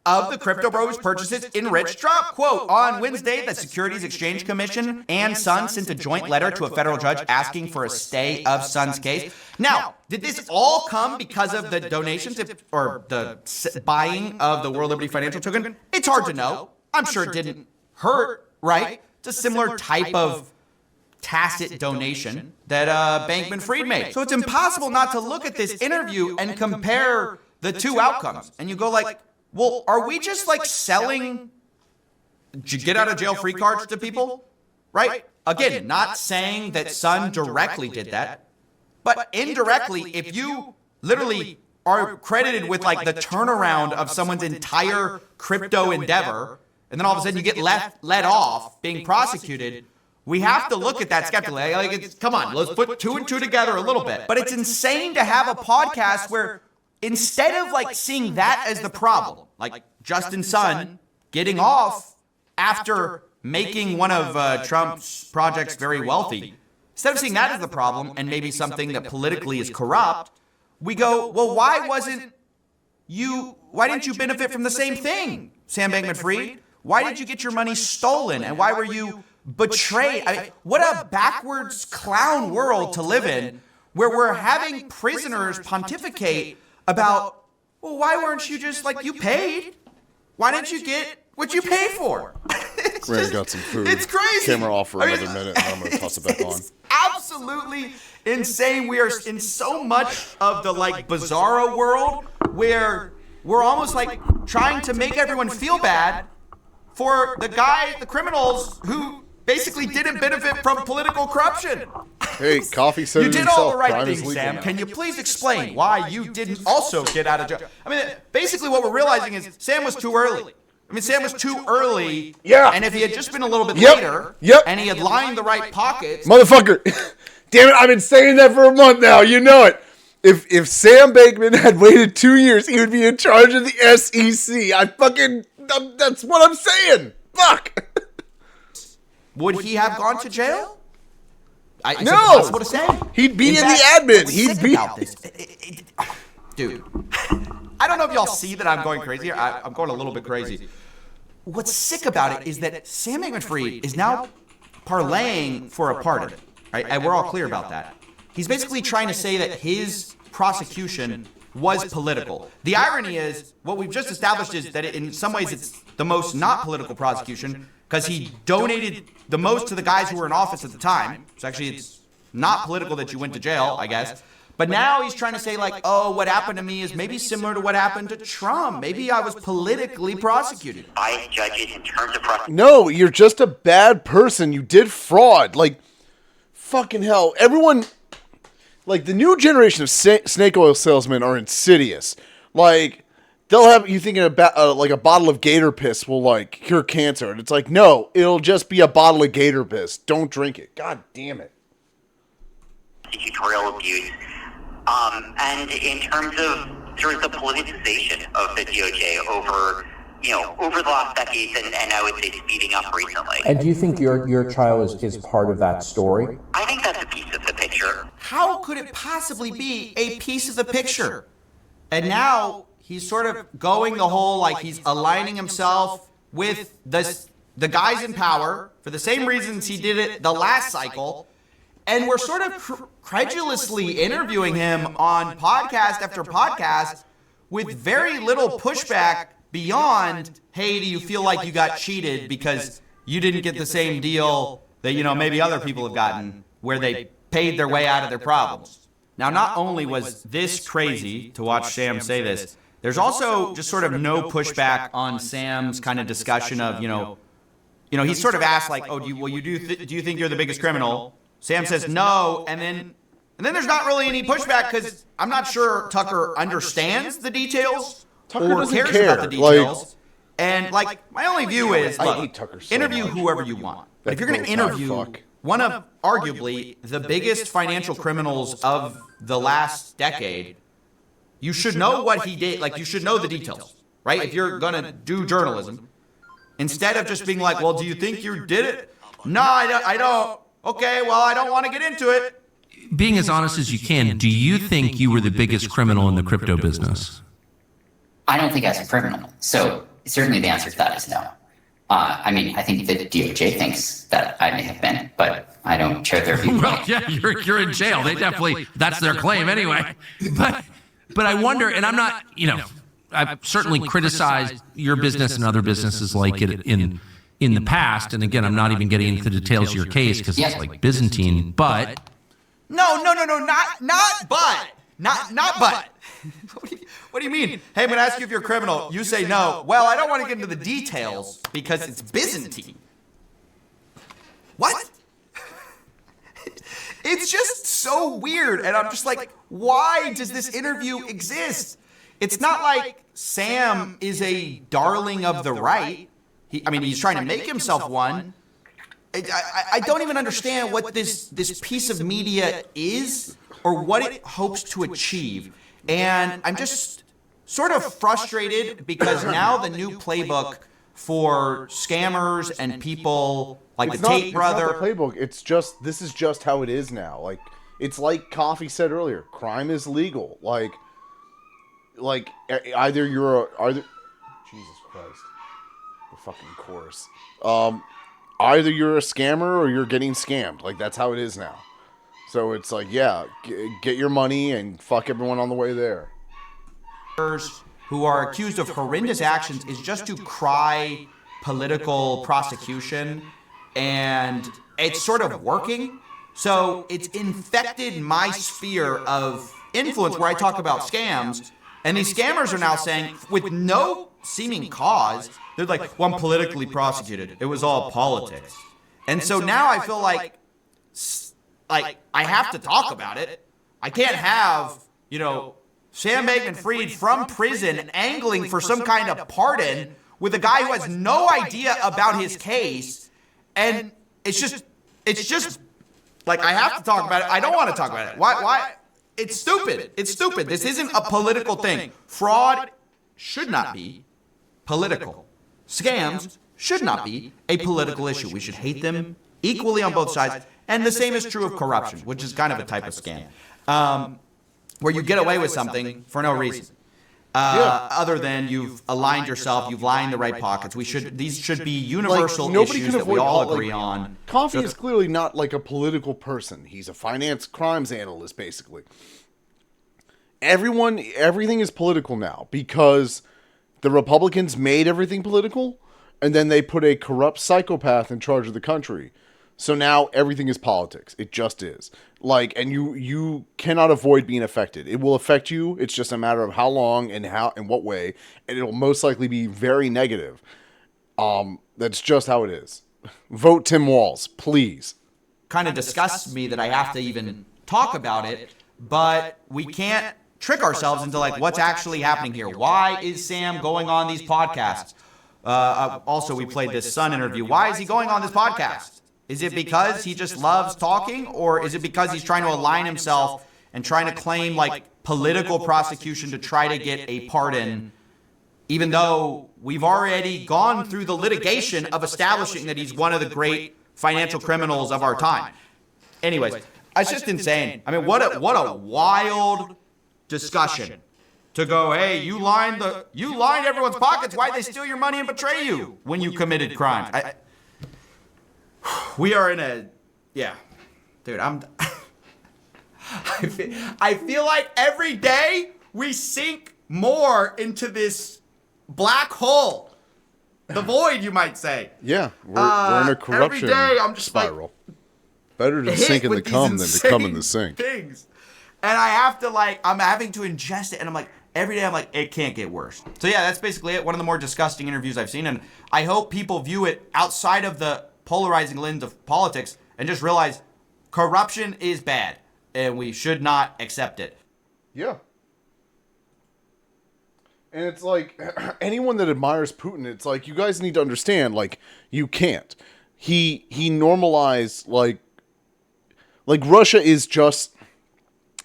of the crypto bros' purchases enriched Trump. Quote, on Wednesday, the Securities Exchange Commission and Sun sent a joint letter to a federal judge asking for a stay of Sun's case. Now, did this all come because of the donations or the buying of the World Liberty Financial token? It's hard to know. I'm sure it didn't hurt, right? It's a similar type of tacit donation that Bankman-Fried made. So it's impossible not to look at this interview and compare the two outcomes. And you go like, well, are we just like selling get out of jail free cards to people? Right? Again, not saying that Sun directly did that, but indirectly, if you literally are credited with like the turnaround of someone's entire crypto endeavor, and then all of a sudden you get let off being prosecuted, we have to look at that skeptically. Like, come on, let's put two and two together a little bit. But it's insane to have a podcast where instead of like seeing that as the problem, like Justin Sun getting off after making one of Trump's projects very wealthy, instead of seeing that as the problem and maybe something that politically is corrupt, we go, well, why didn't you benefit from the same thing, Sam Bankman-Fried? Why did you get your money stolen? And why were you betrayed? I mean, what a backwards clown world to live in, where we're having prisoners pontificate about, well, why weren't you just like, you paid? Why didn't you get what you paid for? Greg got some food. It's crazy. Camera off for another minute, and I'm going to toss it back on. Absolutely insane. We are in so much of the like bizarro world where we're almost like trying to make everyone feel bad for the criminals who basically didn't benefit from political corruption. Hey, Coffee said you it did himself. all the right Crime is things, legal Sam. now. Can you please explain why you didn't also get out of jail? I mean, basically what we're realizing is Sam was too early. Sam was too early. Yeah. And if he had just been a little bit later, and he had lined the right pockets. Motherfucker. Damn it, I've been saying that for a month now. You know it. If Sam Bankman had waited 2 years, he would be in charge of the SEC. That's what I'm saying. Fuck. Would he have gone to jail? No. It's impossible to say. He'd be in fact, the admin. what's He'd sick be. About this, dude. I don't know if y'all see that I'm going crazy here. I'm going a little bit crazy. What's sick about it is that Sam Bankman-Fried is now parlaying for a pardon, right? And we're all clear about that. He's basically trying to say that his prosecution was political. The irony is, what we've just established is that in some ways it's the most not political prosecution because he donated the most to the guys who were in office at the time. So actually it's not political that you went to jail, I guess. But now he's trying to say like, oh, what happened to me is maybe similar to what happened to Trump. Maybe I was politically prosecuted. Biased judges in terms of prosecution. No, you're just a bad person. You did fraud. Like, fucking hell. Everyone, Like, the new generation of snake oil salesmen are insidious. Like, they'll have you thinking about like a bottle of gator piss will like cure cancer, and it's like, no, it'll just be a bottle of gator piss. Don't drink it. God damn it. Prosecutorial abuse. And in terms of sort of the politicization of the DOJ over the last decades, and I would say speeding up recently. And do you think your trial is part of that story? I think that's a piece of the picture. How could it possibly be a piece of the picture? And now he's sort of going the whole, like, he's aligning himself with the guys in power for the same reasons he did it the last cycle. And we're sort of credulously interviewing him on podcast after podcast with very little pushback beyond, hey, do you feel like you got cheated because you didn't get the same deal that, maybe other people have gotten, where they paid their way out of their problems. Now, not only was this crazy to watch Sam say this, there's also just sort of no pushback on Sam's kind of discussion of, he's sort of asked like, oh, do you think you're the biggest criminal? Sam says no, and then there's not really any pushback because I'm not sure Tucker understands the details or cares about the details. And like, my only view is, look, interview whoever you want. But if you're going to interview one of arguably the biggest financial criminals of the last decade, you should know what he did. Like, you should know the details, right? If you're going to do journalism, instead of just being like, well, do you think you did it? No, I don't. Okay, well, I don't want to get into it. Being as honest as you can, do you think you were the biggest criminal in the crypto business? I don't think I was a criminal. So certainly the answer to that is no. I think the DOJ thinks that I may have been, but I don't share their view. Well, yeah, you're in jail. They definitely, that's their claim anyway. But I wonder, and I'm not, I've certainly criticized your business and other businesses like it in the past, and again, I'm not even getting into the details of your case because it's like Byzantine, but... No, not but. Not but. What do you mean? Hey, I'm going to ask you if you're a criminal. You say no. Well, I don't want to get into the details because it's Byzantine. What? It's just so weird, and I'm just like, why does this interview exist? It's not like Sam is a darling of the right. He's trying to make himself one. I don't even understand what this piece of media is or what it hopes to achieve. And I'm just sort of frustrated because now the new playbook for scammers and people like the Tate brother. It's not the playbook. This is just how it is now. Like, it's like Coffee said earlier. Crime is legal. Like either Jesus Christ. The fucking chorus. Either you're a scammer or you're getting scammed. Like, that's how it is now. So it's like, yeah, get your money and fuck everyone on the way there. Who are accused of horrendous actions is just to cry political prosecution, and it's sort of working. So it's infected my sphere of influence where I talk about scams, and these scammers are now saying, with no seeming cause, they're like, well, I'm politically prosecuted. It was all politics. And so now I feel like I have to talk about it. I can't have, Sam Bankman-Fried from prison angling for some kind of pardon with a guy who has no idea about his case. And it's just like, I have to talk about it. I don't want to talk about it. Why? It's stupid. It's stupid. This isn't a political thing. Fraud should not be political. Scams should not be a political issue. We should hate them equally on both sides. And the same is true of corruption, which is kind of a type of scam, where you get away with something for no reason, other than you've aligned yourself, you've lined the right pockets. These should be universal issues that we all agree on. Coffee is clearly not like a political person. He's a finance crimes analyst, basically. Everything is political now because the Republicans made everything political, and then they put a corrupt psychopath in charge of the country. So now everything is politics. It just is. Like, and you cannot avoid being affected. It will affect you. It's just a matter of how long and how and what way, and it'll most likely be very negative. That's just how it is. Vote Tim Walz, please. Kind of disgusts me that I have to even talk about it, but we can't trick ourselves into like what's actually happening here. Why is Sam going on these podcasts? Also, we played this Sun interview. Why is he going on this podcast? Is it because he just loves talking, or is it because he's trying to align himself and trying to claim like political prosecution to try to get a pardon, even though we've already gone through the litigation of establishing that he's one of the great financial criminals of our time? Anyways, it's just insane. I mean, what a wild discussion to go, hey, you lined everyone's pockets. Why'd they steal your money and betray you when you committed crimes? We are in a, yeah, dude, I feel like every day we sink more into this black hole, the void, you might say. Yeah, we're in a corruption every day I'm just spiral. Better to sink in the cum than to come in the sink. Things. And I have to I'm having to ingest it, and I'm like, every day I'm like, it can't get worse. So yeah, that's basically it. One of the more disgusting interviews I've seen, and I hope people view it outside of the polarizing lens of politics and just realize corruption is bad, and we should not accept it. Yeah. And it's like, anyone that admires Putin, it's like, you guys need to understand, like, you can't. He normalized, like Russia is just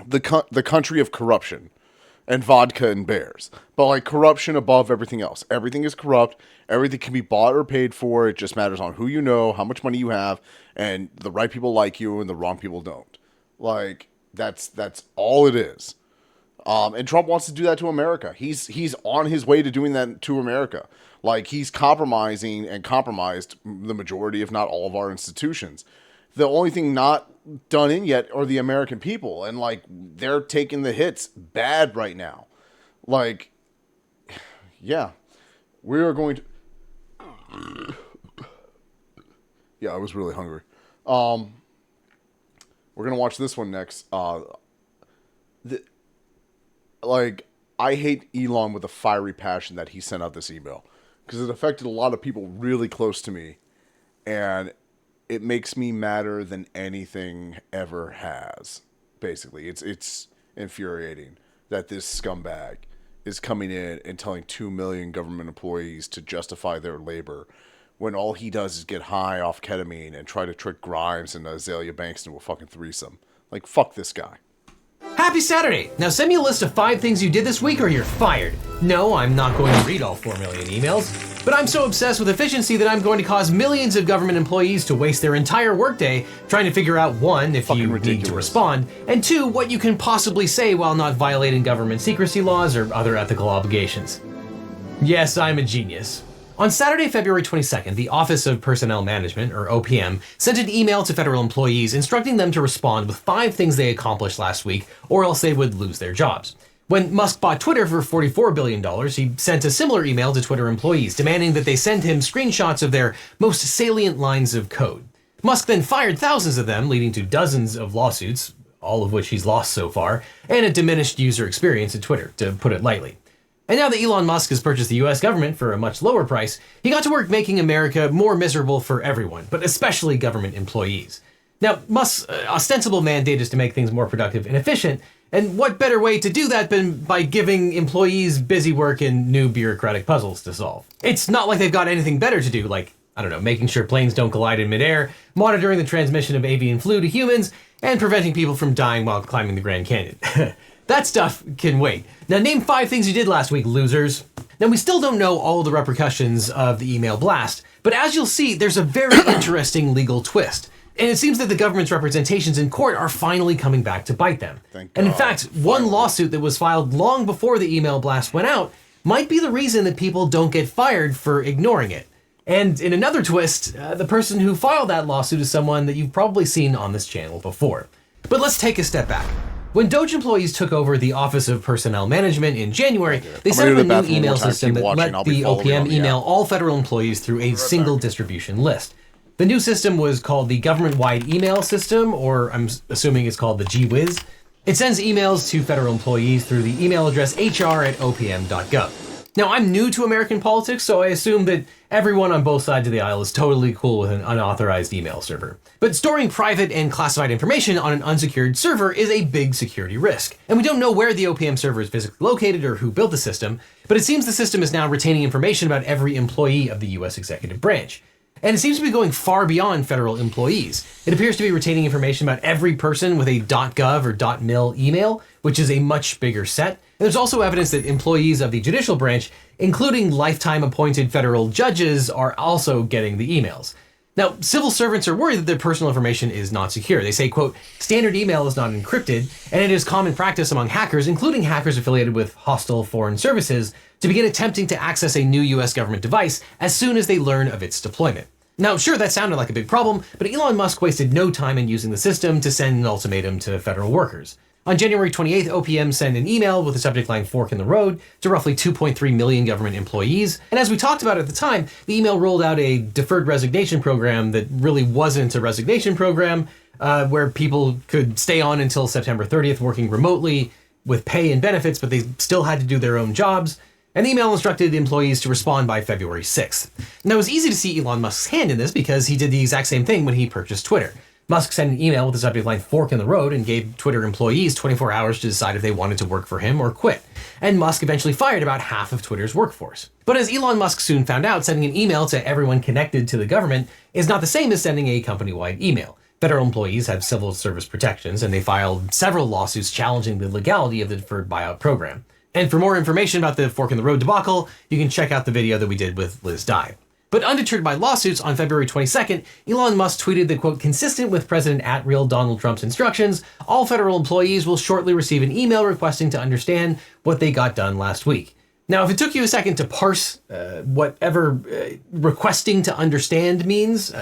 the country of corruption and vodka and bears. But, like, corruption above everything else. Everything is corrupt. Everything can be bought or paid for. It just matters on who you know, how much money you have, and the right people like you and the wrong people don't. Like, that's all it is. And Trump wants to do that to America. He's on his way to doing that to America. Like, he's compromising and compromised the majority, if not all, of our institutions. The only thing not done in yet are the American people. And, like, they're taking the hits bad right now. Like, yeah, we are going to... Yeah, I was really hungry. We're going to watch this one next. I hate Elon with a fiery passion that he sent out this email, because it affected a lot of people really close to me, and it makes me madder than anything ever has. Basically, it's infuriating that this scumbag is coming in and telling 2 million government employees to justify their labor, when all he does is get high off ketamine and try to trick Grimes and Azalea Banks into a fucking threesome. Like, fuck this guy. Happy Saturday! Now send me a list of 5 things you did this week or you're fired. No, I'm not going to read all 4 million emails, but I'm so obsessed with efficiency that I'm going to cause millions of government employees to waste their entire workday trying to figure out 1, if you need to respond, and 2, what you can possibly say while not violating government secrecy laws or other ethical obligations. Yes, I'm a genius. On Saturday, February 22nd, the Office of Personnel Management, or OPM, sent an email to federal employees instructing them to respond with 5 things they accomplished last week, or else they would lose their jobs. When Musk bought Twitter for $44 billion, he sent a similar email to Twitter employees, demanding that they send him screenshots of their most salient lines of code. Musk then fired thousands of them, leading to dozens of lawsuits, all of which he's lost so far, and a diminished user experience at Twitter, to put it lightly. And now that Elon Musk has purchased the US government for a much lower price, he got to work making America more miserable for everyone, but especially government employees. Now, Musk's ostensible mandate is to make things more productive and efficient, and what better way to do that than by giving employees busy work and new bureaucratic puzzles to solve? It's not like they've got anything better to do, like, I don't know, making sure planes don't collide in midair, monitoring the transmission of avian flu to humans, and preventing people from dying while climbing the Grand Canyon. That stuff can wait. Now name 5 things you did last week, losers. Now we still don't know all the repercussions of the email blast, but as you'll see, there's a very interesting legal twist. And it seems that the government's representations in court are finally coming back to bite them. And in fact, one lawsuit that was filed long before the email blast went out might be the reason that people don't get fired for ignoring it. And in another twist, the person who filed that lawsuit is someone that you've probably seen on this channel before. But let's take a step back. When DOGE employees took over the Office of Personnel Management in January, they set up a new email system that let the OPM email all federal employees through a single distribution list. The new system was called the Government-Wide Email System, or I'm assuming it's called the GWIZ. It sends emails to federal employees through the email address hr@opm.gov. Now, I'm new to American politics, so I assume that everyone on both sides of the aisle is totally cool with an unauthorized email server. But storing private and classified information on an unsecured server is a big security risk. And we don't know where the OPM server is physically located or who built the system, but it seems the system is now retaining information about every employee of the US executive branch. And it seems to be going far beyond federal employees. It appears to be retaining information about every person with a .gov or .mil email, which is a much bigger set. And there's also evidence that employees of the judicial branch, including lifetime appointed federal judges, are also getting the emails. Now, civil servants are worried that their personal information is not secure. They say, quote, standard email is not encrypted, and it is common practice among hackers, including hackers affiliated with hostile foreign services, to begin attempting to access a new US government device as soon as they learn of its deployment. Now, sure, that sounded like a big problem, but Elon Musk wasted no time in using the system to send an ultimatum to federal workers. On January 28th, OPM sent an email with the subject line "Fork in the Road" to roughly 2.3 million government employees. And as we talked about at the time, the email rolled out a deferred resignation program that really wasn't a resignation program, where people could stay on until September 30th working remotely with pay and benefits, but they still had to do their own jobs. And the email instructed employees to respond by February 6th. Now, it was easy to see Elon Musk's hand in this because he did the exact same thing when he purchased Twitter. Musk sent an email with the subject line "Fork in the Road" and gave Twitter employees 24 hours to decide if they wanted to work for him or quit. And Musk eventually fired about half of Twitter's workforce. But as Elon Musk soon found out, sending an email to everyone connected to the government is not the same as sending a company-wide email. Federal employees have civil service protections, and they filed several lawsuits challenging the legality of the deferred buyout program. And for more information about the Fork in the Road debacle, you can check out the video that we did with Liz Dye. But undeterred by lawsuits, on February 22nd, Elon Musk tweeted that, quote, consistent with President @real Donald Trump's instructions, all federal employees will shortly receive an email requesting to understand what they got done last week. Now, if it took you a second to parse whatever requesting to understand means,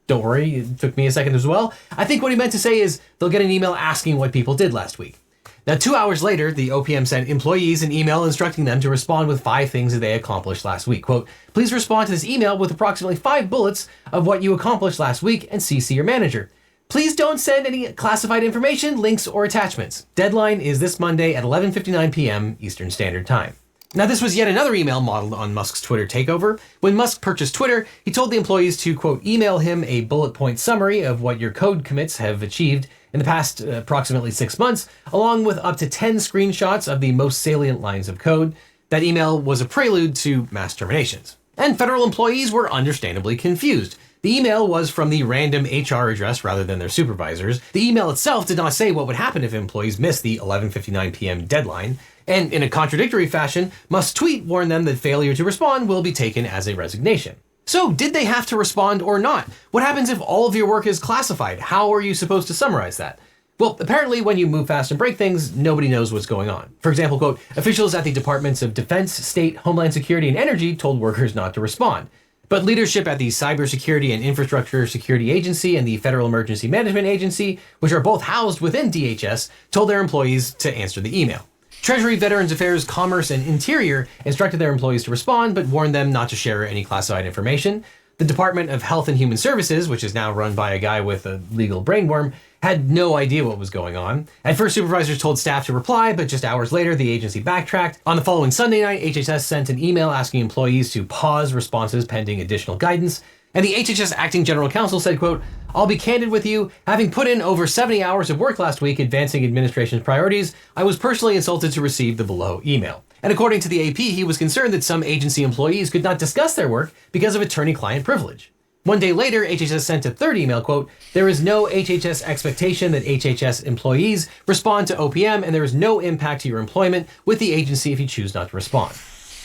don't worry, it took me a second as well. I think what he meant to say is they'll get an email asking what people did last week. Now, 2 hours later, the OPM sent employees an email instructing them to respond with 5 things that they accomplished last week. Quote, please respond to this email with approximately 5 bullets of what you accomplished last week and CC your manager. Please don't send any classified information, links, or attachments. Deadline is this Monday at 11:59 p.m. Eastern Standard Time. Now, this was yet another email modeled on Musk's Twitter takeover. When Musk purchased Twitter, he told the employees to, quote, email him a bullet point summary of what your code commits have achieved in the past approximately 6 months, along with up to 10 screenshots of the most salient lines of code. That email was a prelude to mass terminations. And federal employees were understandably confused. The email was from the random HR address rather than their supervisors. The email itself did not say what would happen if employees missed the 11:59 p.m. deadline. And in a contradictory fashion, Musk's tweet warned them that failure to respond will be taken as a resignation. So, did they have to respond or not? What happens if all of your work is classified? How are you supposed to summarize that? Well, apparently when you move fast and break things, nobody knows what's going on. For example, quote, officials at the Departments of Defense, State, Homeland Security, and Energy told workers not to respond. But leadership at the Cybersecurity and Infrastructure Security Agency and the Federal Emergency Management Agency, which are both housed within DHS, told their employees to answer the email. Treasury, Veterans Affairs, Commerce, and Interior instructed their employees to respond, but warned them not to share any classified information. The Department of Health and Human Services, which is now run by a guy with a legal brainworm, had no idea what was going on. At first, supervisors told staff to reply, but just hours later, the agency backtracked. On the following Sunday night, HHS sent an email asking employees to pause responses pending additional guidance. And the HHS acting general counsel said, quote, I'll be candid with you, having put in over 70 hours of work last week advancing administration's priorities, I was personally insulted to receive the below email. And according to the AP, he was concerned that some agency employees could not discuss their work because of attorney-client privilege. 1 day later, HHS sent a third email, quote, there is no HHS expectation that HHS employees respond to OPM, and there is no impact to your employment with the agency if you choose not to respond.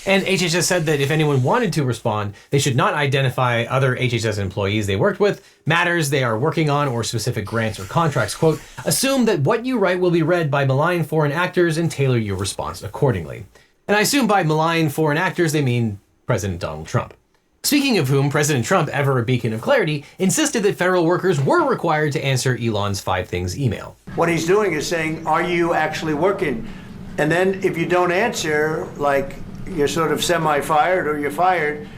And HHS said that if anyone wanted to respond, they should not identify other HHS employees they worked with, matters they are working on, or specific grants or contracts. Quote, assume that what you write will be read by malign foreign actors and tailor your response accordingly. And I assume by malign foreign actors, they mean President Donald Trump. Speaking of whom, President Trump, ever a beacon of clarity, insisted that federal workers were required to answer Elon's 5 things email. What he's doing is saying, are you actually working? And then if you don't answer, like you're sort of semi-fired or you're fired,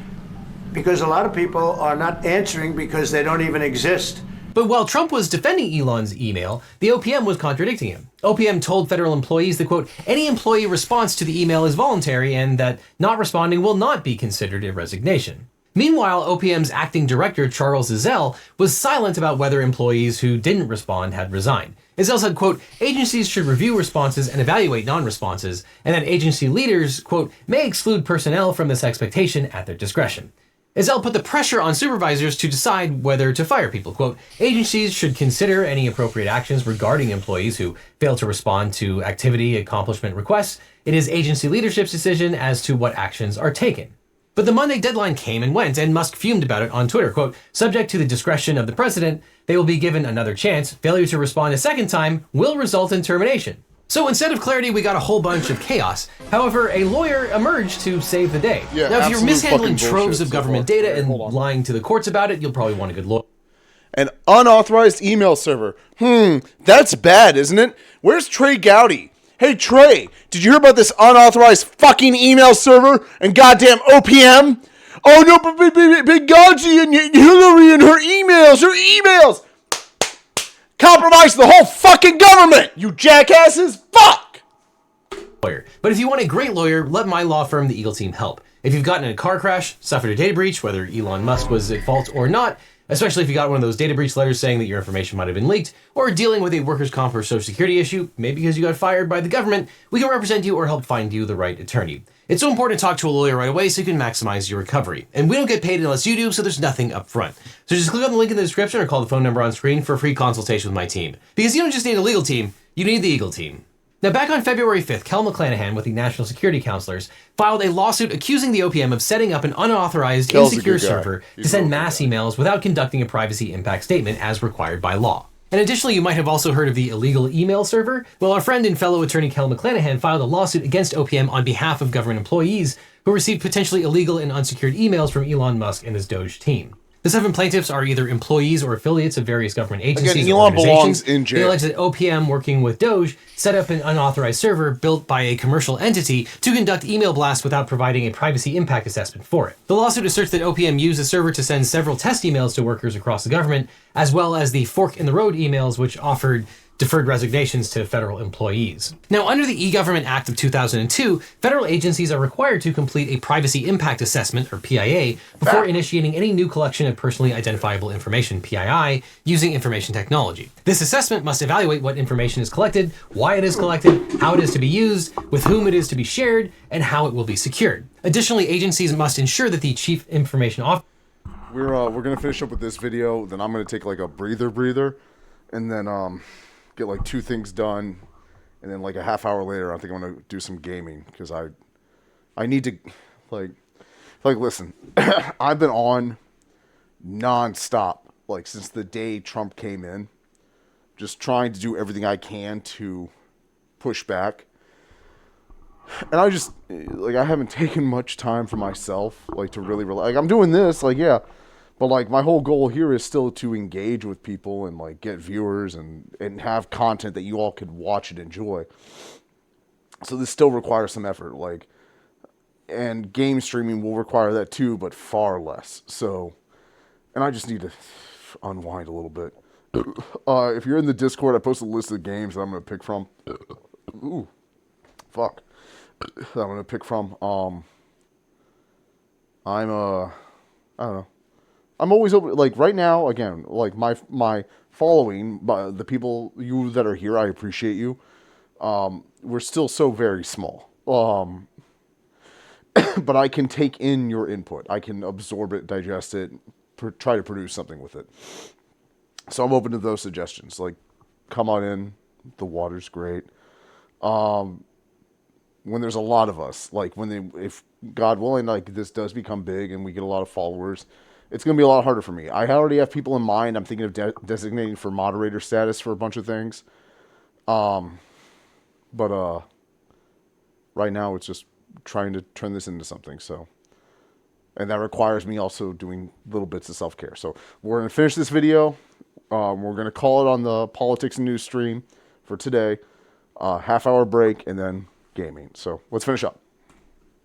because a lot of people are not answering because they don't even exist. But while Trump was defending Elon's email, the OPM was contradicting him. OPM told federal employees that, quote, any employee response to the email is voluntary and that not responding will not be considered a resignation. Meanwhile, OPM's acting director, Charles Ezell, was silent about whether employees who didn't respond had resigned. Ezell said, quote, agencies should review responses and evaluate non-responses, and that agency leaders, quote, may exclude personnel from this expectation at their discretion. Ezell put the pressure on supervisors to decide whether to fire people. Quote, agencies should consider any appropriate actions regarding employees who fail to respond to activity accomplishment requests. It is agency leadership's decision as to what actions are taken. But the Monday deadline came and went, and Musk fumed about it on Twitter. Quote, subject to the discretion of the president, they will be given another chance. Failure to respond a second time will result in termination. So instead of clarity, we got a whole bunch of chaos. However, a lawyer emerged to save the day. Yeah, now, if you're mishandling fucking troves of bullshit government so far. data and lying to the courts about it, you'll probably want a good lawyer. An unauthorized email server. That's bad, isn't it? Where's Trey Gowdy? Hey, Trey, did you hear about this unauthorized fucking email server and goddamn OPM? Oh, no, but Big Gowdy and Hillary and her emails compromised the whole fucking government, you jackasses. Fuck! But if you want a great lawyer, let my law firm, the Eagle Team, help. If you've gotten in a car crash, suffered a data breach, whether Elon Musk was at fault or not, especially if you got one of those data breach letters saying that your information might have been leaked, or dealing with a workers' comp or social security issue, maybe because you got fired by the government, we can represent you or help find you the right attorney. It's so important to talk to a lawyer right away so you can maximize your recovery. And we don't get paid unless you do, so there's nothing up front. So just click on the link in the description or call the phone number on screen for a free consultation with my team. Because you don't just need a legal team, you need the Eagle Team. Now, back on February 5th, Kel McClanahan with the National Security Counselors filed a lawsuit accusing the OPM of setting up an unauthorized, Kel's a insecure good guy. server He's to a send real mass emails without conducting a privacy impact statement as required by law. And additionally, you might have also heard of the illegal email server. Well, our friend and fellow attorney Kel McClanahan filed a lawsuit against OPM on behalf of government employees who received potentially illegal and unsecured emails from Elon Musk and his DOGE team. The 7 plaintiffs are either employees or affiliates of various government agencies. Again, or Elon belongs organizations. in jail. They allege that OPM, working with DOGE, set up an unauthorized server built by a commercial entity to conduct email blasts without providing a privacy impact assessment for it. The lawsuit asserts that OPM used the server to send several test emails to workers across the government, as well as the fork in the road emails, which offered deferred resignations to federal employees. Now, under the E-Government Act of 2002, federal agencies are required to complete a Privacy Impact Assessment, or PIA, before initiating any new collection of personally identifiable information, PII, using information technology. This assessment must evaluate what information is collected, why it is collected, how it is to be used, with whom it is to be shared, and how it will be secured. Additionally, agencies must ensure that the Chief Information Officer... We're gonna finish up with this video, then I'm gonna take like a breather, and then get like 2 things done, and then like a half hour later I think I'm gonna do some gaming because I need to like listen. I've been on non-stop like since the day Trump came in, just trying to do everything I can to push back, and I just like I haven't taken much time for myself like to really like I'm doing this like yeah. But, like, my whole goal here is still to engage with people and, like, get viewers and have content that you all could watch and enjoy. So this still requires some effort, like, and game streaming will require that too, but far less. So, and I just need to unwind a little bit. If you're in the Discord, I posted a list of games that I'm going to pick from. Ooh, fuck. That I'm going to pick from. I don't know. I'm always open, like right now, again, like my following, the people, you that are here, I appreciate you. We're still so very small. But I can take in your input. I can absorb it, digest it, try to produce something with it. So I'm open to those suggestions. Like, come on in. The water's great. When there's a lot of us, like if God willing, like this does become big and we get a lot of followers, it's going to be a lot harder for me. I already have people in mind. I'm thinking of designating for moderator status for a bunch of things. But right now it's just trying to turn this into something. So, and that requires me also doing little bits of self-care. So we're going to finish this video. We're going to call it on the politics and news stream for today. Half-hour break and then gaming. So let's finish up.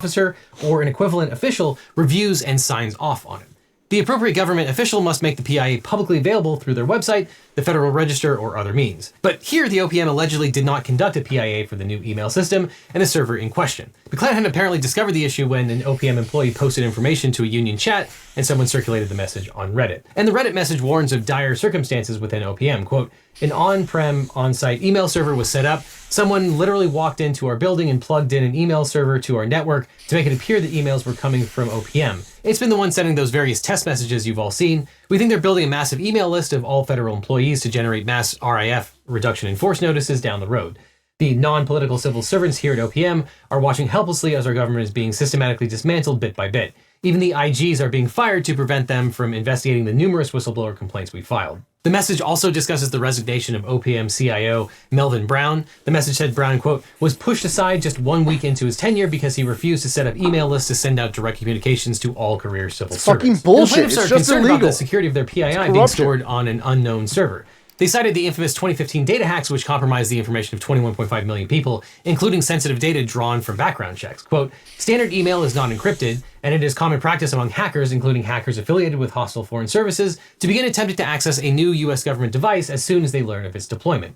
Officer or an equivalent official reviews and signs off on it. The appropriate government official must make the PIA publicly available through their website, the Federal Register, or other means. But here, the OPM allegedly did not conduct a PIA for the new email system and the server in question. McClanahan apparently discovered the issue when an OPM employee posted information to a union chat and someone circulated the message on Reddit. And the Reddit message warns of dire circumstances within OPM. Quote, an on-prem, on-site email server was set up. Someone literally walked into our building and plugged in an email server to our network to make it appear that emails were coming from OPM. It's been the one sending those various test messages you've all seen. We think they're building a massive email list of all federal employees to generate mass RIF, reduction in force notices, down the road. The non-political civil servants here at OPM are watching helplessly as our government is being systematically dismantled bit by bit. Even the IGs are being fired to prevent them from investigating the numerous whistleblower complaints we filed. The message also discusses the resignation of OPM CIO Melvin Brown. The message said Brown, quote, was pushed aside just 1 week into his tenure because he refused to set up email lists to send out direct communications to all career civil servants. Fucking bullshit. And the plaintiffs It's are just concerned illegal. about the security of their PII being stored on an unknown server. They cited the infamous 2015 data hacks, which compromised the information of 21.5 million people, including sensitive data drawn from background checks. Quote, standard email is not encrypted, and it is common practice among hackers, including hackers affiliated with hostile foreign services, to begin attempting to access a new U.S. government device as soon as they learn of its deployment.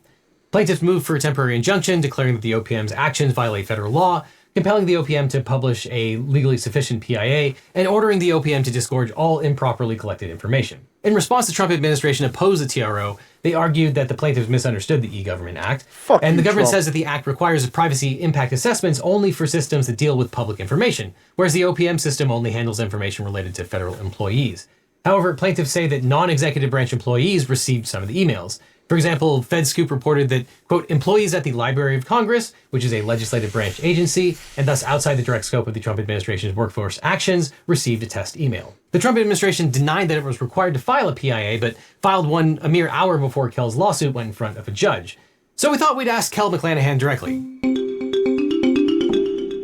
Plaintiffs moved for a temporary injunction, declaring that the OPM's actions violate federal law, compelling the OPM to publish a legally sufficient PIA, and ordering the OPM to disgorge all improperly collected information. In response, the Trump administration opposed the TRO. They argued that the plaintiffs misunderstood the E-Government Act, and the government says that the act requires privacy impact assessments only for systems that deal with public information, whereas the OPM system only handles information related to federal employees. However, plaintiffs say that non-executive branch employees received some of the emails. For example, FedScoop reported that, quote, employees at the Library of Congress, which is a legislative branch agency, and thus outside the direct scope of the Trump administration's workforce actions, received a test email. The Trump administration denied that it was required to file a PIA, but filed one a mere hour before Kell's lawsuit went in front of a judge. So we thought we'd ask Kell McClanahan directly.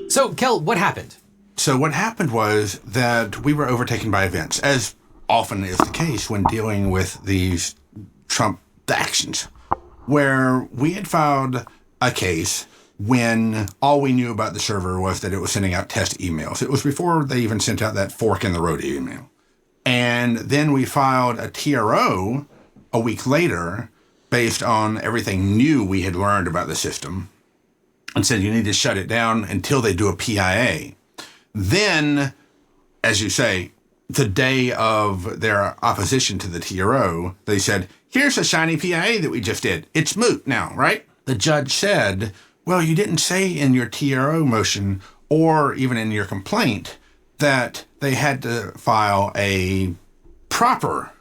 So, Kell, what happened? So what happened was that we were overtaken by events, as often is the case when dealing with these Trump actions, where we had filed a case when all we knew about the server was that it was sending out test emails. It was before they even sent out that fork in the road email. And then we filed a TRO a week later based on everything new we had learned about the system and said you need to shut it down until they do a PIA. Then, as you say, the day of their opposition to the TRO, they said, here's a shiny PIA that we just did. It's moot now, right? The judge said, well, you didn't say in your TRO motion or even in your complaint that they had to file a proper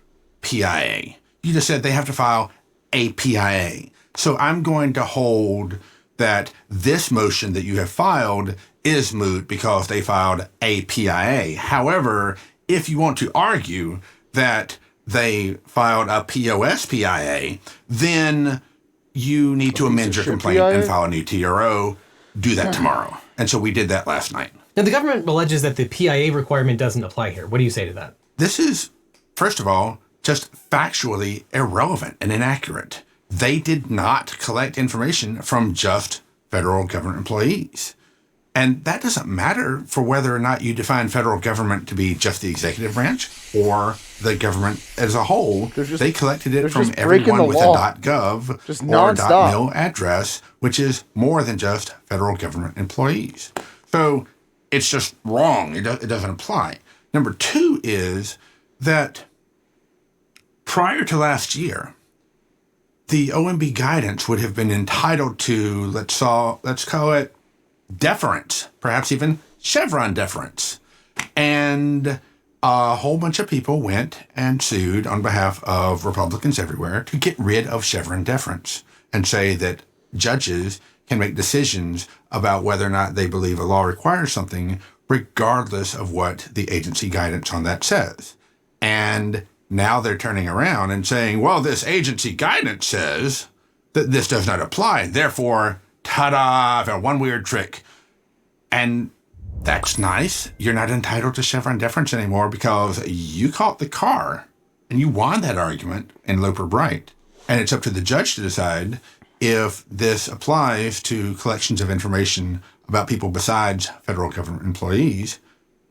PIA. You just said they have to file a PIA. So I'm going to hold that this motion that you have filed is moot because they filed a PIA. However, if you want to argue that they filed a POS PIA, then you need to amend your complaint and file a new TRO. Do that tomorrow. And so we did that last night. Now, the government alleges that the PIA requirement doesn't apply here. What do you say to that? This is, first of all, just factually irrelevant and inaccurate. They did not collect information from just federal government employees. And that doesn't matter for whether or not you define federal government to be just the executive branch or the government as a whole. They collected it from everyone with a .gov or .mil address, which is more than just federal government employees. So it's just wrong. It doesn't apply. Number two is that prior to last year, the OMB guidance would have been entitled to, let's call it, deference, perhaps even Chevron deference. And a whole bunch of people went and sued on behalf of Republicans everywhere to get rid of Chevron deference and say that judges can make decisions about whether or not they believe a law requires something, regardless of what the agency guidance on that says. And now they're turning around and saying, well, this agency guidance says that this does not apply. Therefore, ta-da, one weird trick. And that's nice. You're not entitled to Chevron deference anymore because you caught the car and you won that argument in Loper Bright. And it's up to the judge to decide if this applies to collections of information about people besides federal government employees.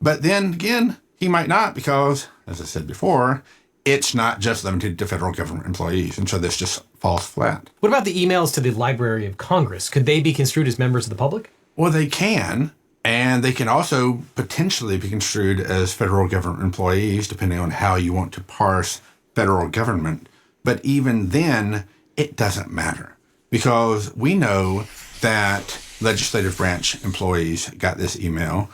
But then again, He might not because, as I said before, it's not just limited to federal government employees. And so this just falls flat. What about the emails to the Library of Congress? Could they be construed as members of the public? Well, they can. And they can also potentially be construed as federal government employees, depending on how you want to parse federal government. But even then, it doesn't matter because we know that legislative branch employees got this email.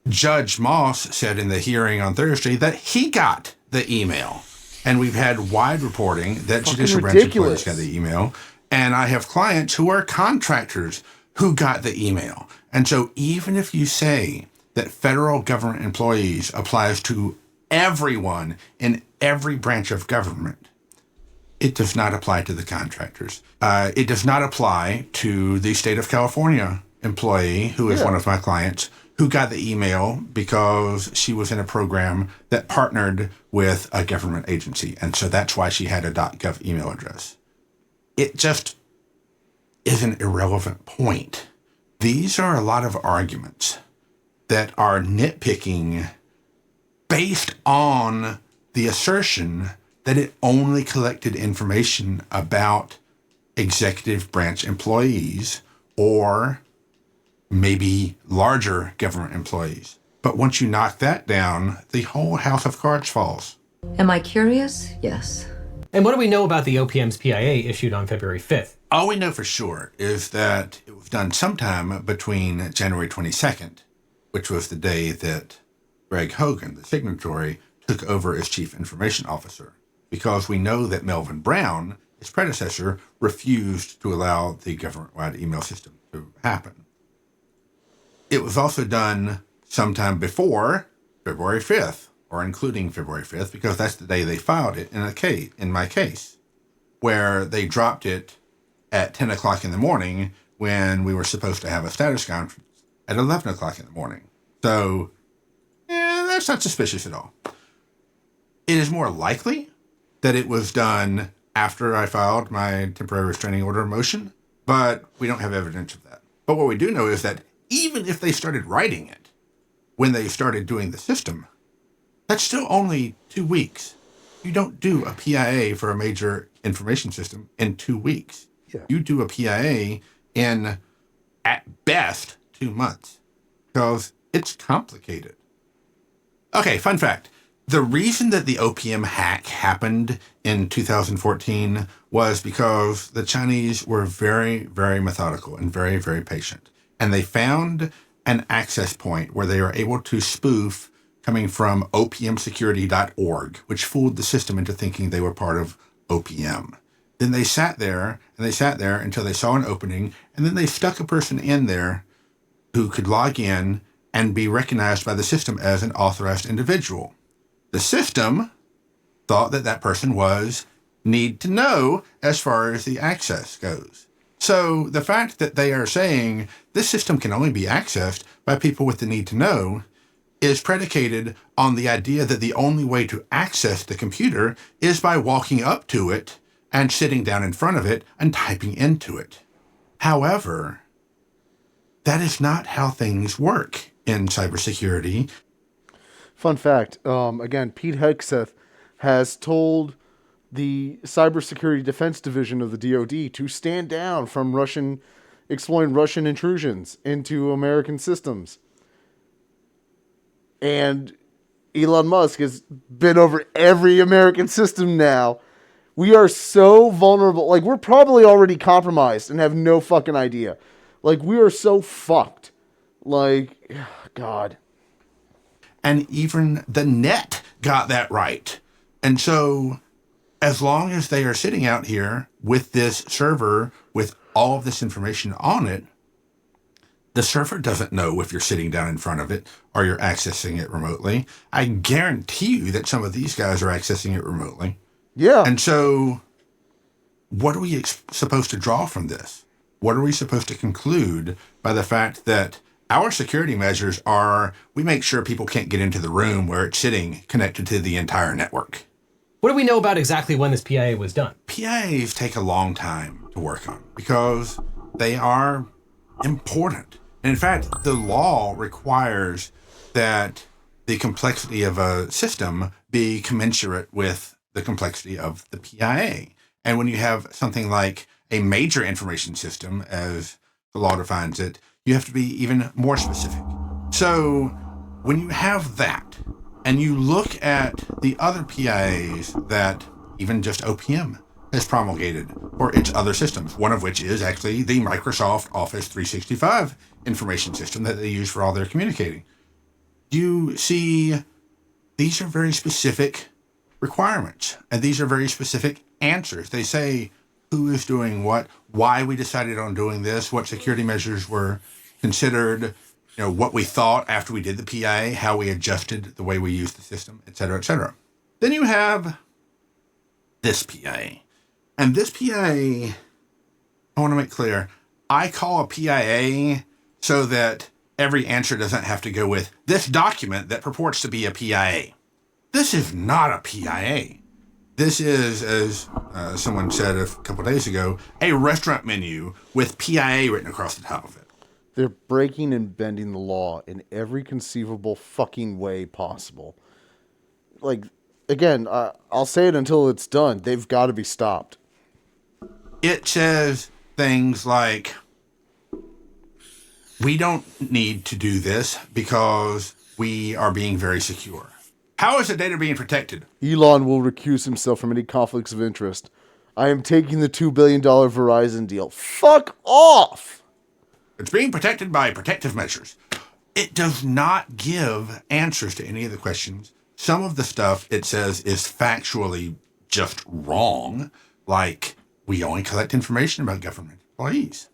Judge Moss said in the hearing on Thursday that he got the email. And we've had wide reporting that judicial branch employees got the email. And I have clients who are contractors who got the email. And so even if you say that federal government employees applies to everyone in every branch of government, it does not apply to the contractors. It does not apply to the state of California employee who is one of my clients who got the email because she was in a program that partnered with a government agency. And so that's why she had a .gov email address. It just is an irrelevant point. These are a lot of arguments that are nitpicking based on the assertion that it only collected information about executive branch employees or maybe larger government employees. But once you knock that down, the whole house of cards falls. Am I curious? Yes. And what do we know about the OPM's PIA issued on February 5th? All we know for sure is that it was done sometime between January 22nd, which was the day that Greg Hogan, the signatory, took over as chief information officer, because we know that Melvin Brown, his predecessor, refused to allow the government-wide email system to happen. It was also done sometime before February 5th, or including February 5th, because that's the day they filed it in my case, where they dropped it at 10 o'clock in the morning when we were supposed to have a status conference at 11 o'clock in the morning. So, that's not suspicious at all. It is more likely that it was done after I filed my temporary restraining order motion, but we don't have evidence of that. But what we do know is that even if they started writing it when they started doing the system, that's still only 2 weeks. You don't do a PIA for a major information system in 2 weeks. Yeah. You do a PIA in, at best, 2 months, because it's complicated. Okay, fun fact. The reason that the OPM hack happened in 2014 was because the Chinese were very, very methodical and very, very patient. And they found an access point where they were able to spoof coming from opmsecurity.org, which fooled the system into thinking they were part of OPM. Then they sat there until they saw an opening, and then they stuck a person in there who could log in and be recognized by the system as an authorized individual. The system thought that that person was need to know as far as the access goes. So the fact that they are saying this system can only be accessed by people with the need to know is predicated on the idea that the only way to access the computer is by walking up to it and sitting down in front of it and typing into it. However, that is not how things work in cybersecurity. Fun fact, again, Pete Hegseth has told the Cybersecurity Defense Division of the DOD to stand down from exploring Russian intrusions into American systems. And Elon Musk has been over every American system now. We are so vulnerable. Like, we're probably already compromised and have no fucking idea. Like, we are so fucked. Like, God. And even the net got that right. And so, as long as they are sitting out here with this server with all of this information on it, the server doesn't know if you're sitting down in front of it or you're accessing it remotely. I guarantee you that some of these guys are accessing it remotely. Yeah. And so, what are we supposed to draw from this? What are we supposed to conclude by the fact that our security measures are, we make sure people can't get into the room where it's sitting connected to the entire network? What do we know about exactly when this PIA was done? PIAs take a long time to work on because they are important. And in fact, the law requires that the complexity of a system be commensurate with the complexity of the PIA. And when you have something like a major information system, as the law defines it, you have to be even more specific. So when you have that, and you look at the other PIAs that even just OPM has promulgated for its other systems, one of which is actually the Microsoft Office 365 information system that they use for all their communicating, you see these are very specific requirements, and these are very specific answers. They say who is doing what, why we decided on doing this, what security measures were considered, what we thought after we did the PIA, how we adjusted the way we used the system, et cetera, et cetera. Then you have this PIA. And this PIA, I want to make clear, I call a PIA so that every answer doesn't have to go with this document that purports to be a PIA. This is not a PIA. This is, as someone said a couple days ago, a restaurant menu with PIA written across the top of it. They're breaking and bending the law in every conceivable fucking way possible. Like, again, I'll say it until it's done. They've got to be stopped. It says things like, we don't need to do this because we are being very secure. How is the data being protected? Elon will recuse himself from any conflicts of interest. I am taking the $2 billion Verizon deal. Fuck off! It's being protected by protective measures. It does not give answers to any of the questions. Some of the stuff it says is factually just wrong, like we only collect information about government employees.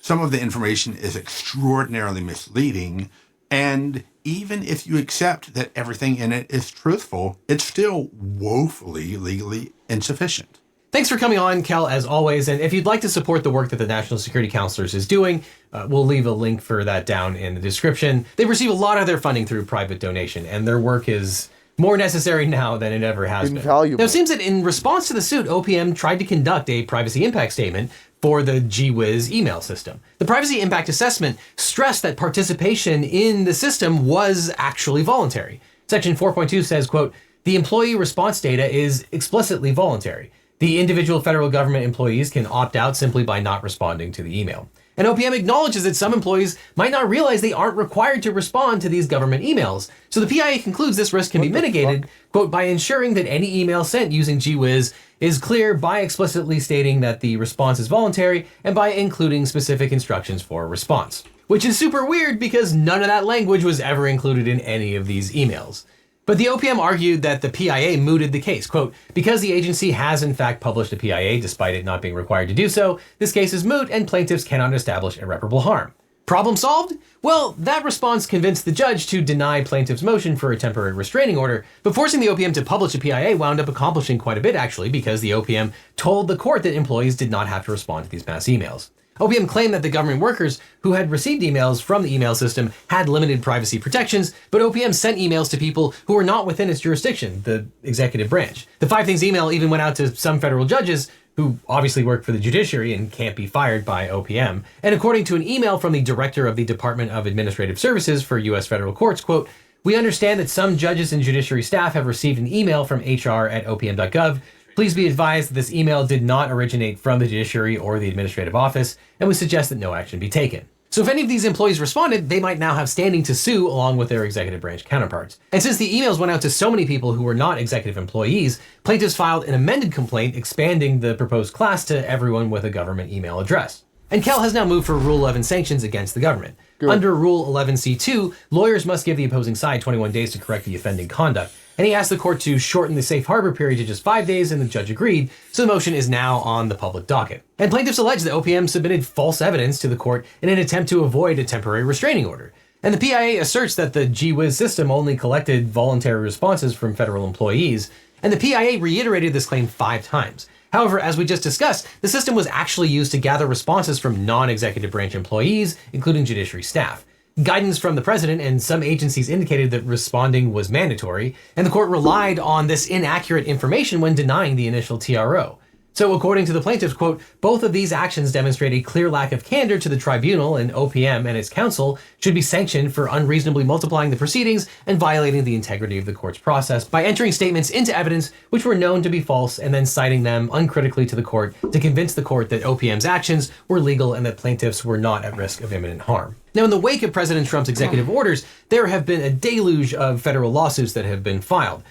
Some of the information is extraordinarily misleading, and even if you accept that everything in it is truthful, it's still woefully legally insufficient. Thanks for coming on, Kel, as always. And if you'd like to support the work that the National Security Counselors is doing, we'll leave a link for that down in the description. They receive a lot of their funding through private donation, and their work is more necessary now than it ever has been. Invaluable. Now, it seems that in response to the suit, OPM tried to conduct a privacy impact statement for the GWiz email system. The privacy impact assessment stressed that participation in the system was actually voluntary. Section 4.2 says, quote, the employee response data is explicitly voluntary. The individual federal government employees can opt out simply by not responding to the email. And OPM acknowledges that some employees might not realize they aren't required to respond to these government emails. So the PIA concludes this risk can be mitigated, quote, by ensuring that any email sent using GWiz is clear by explicitly stating that the response is voluntary and by including specific instructions for response. Which is super weird because none of that language was ever included in any of these emails. But the OPM argued that the PIA mooted the case. Quote, because the agency has in fact published a PIA despite it not being required to do so, this case is moot and plaintiffs cannot establish irreparable harm. Problem solved? Well, that response convinced the judge to deny plaintiffs' motion for a temporary restraining order, but forcing the OPM to publish a PIA wound up accomplishing quite a bit actually, because the OPM told the court that employees did not have to respond to these mass emails. OPM claimed that the government workers who had received emails from the email system had limited privacy protections, but OPM sent emails to people who were not within its jurisdiction, the executive branch. The 5 Things email even went out to some federal judges who obviously work for the judiciary and can't be fired by OPM. And according to an email from the director of the Department of Administrative Services for U.S. federal courts, quote, we understand that some judges and judiciary staff have received an email from hr@opm.gov. Please be advised that this email did not originate from the judiciary or the administrative office, and we suggest that no action be taken. So if any of these employees responded, they might now have standing to sue along with their executive branch counterparts. And since the emails went out to so many people who were not executive employees, plaintiffs filed an amended complaint expanding the proposed class to everyone with a government email address. And Kel has now moved for Rule 11 sanctions against the government. Good. Under Rule 11C2, lawyers must give the opposing side 21 days to correct the offending conduct. And he asked the court to shorten the safe harbor period to just 5 days, and the judge agreed, so the motion is now on the public docket. And plaintiffs allege that OPM submitted false evidence to the court in an attempt to avoid a temporary restraining order. And the PIA asserts that the GWiz system only collected voluntary responses from federal employees, and the PIA reiterated this claim 5 times. However, as we just discussed, the system was actually used to gather responses from non-executive branch employees, including judiciary staff. Guidance from the president and some agencies indicated that responding was mandatory, and the court relied on this inaccurate information when denying the initial TRO. So according to the plaintiffs, quote, both of these actions demonstrate a clear lack of candor to the tribunal, and OPM and its counsel should be sanctioned for unreasonably multiplying the proceedings and violating the integrity of the court's process by entering statements into evidence which were known to be false and then citing them uncritically to the court to convince the court that OPM's actions were legal and that plaintiffs were not at risk of imminent harm. Now, in the wake of President Trump's executive orders, there have been a deluge of federal lawsuits that have been filed.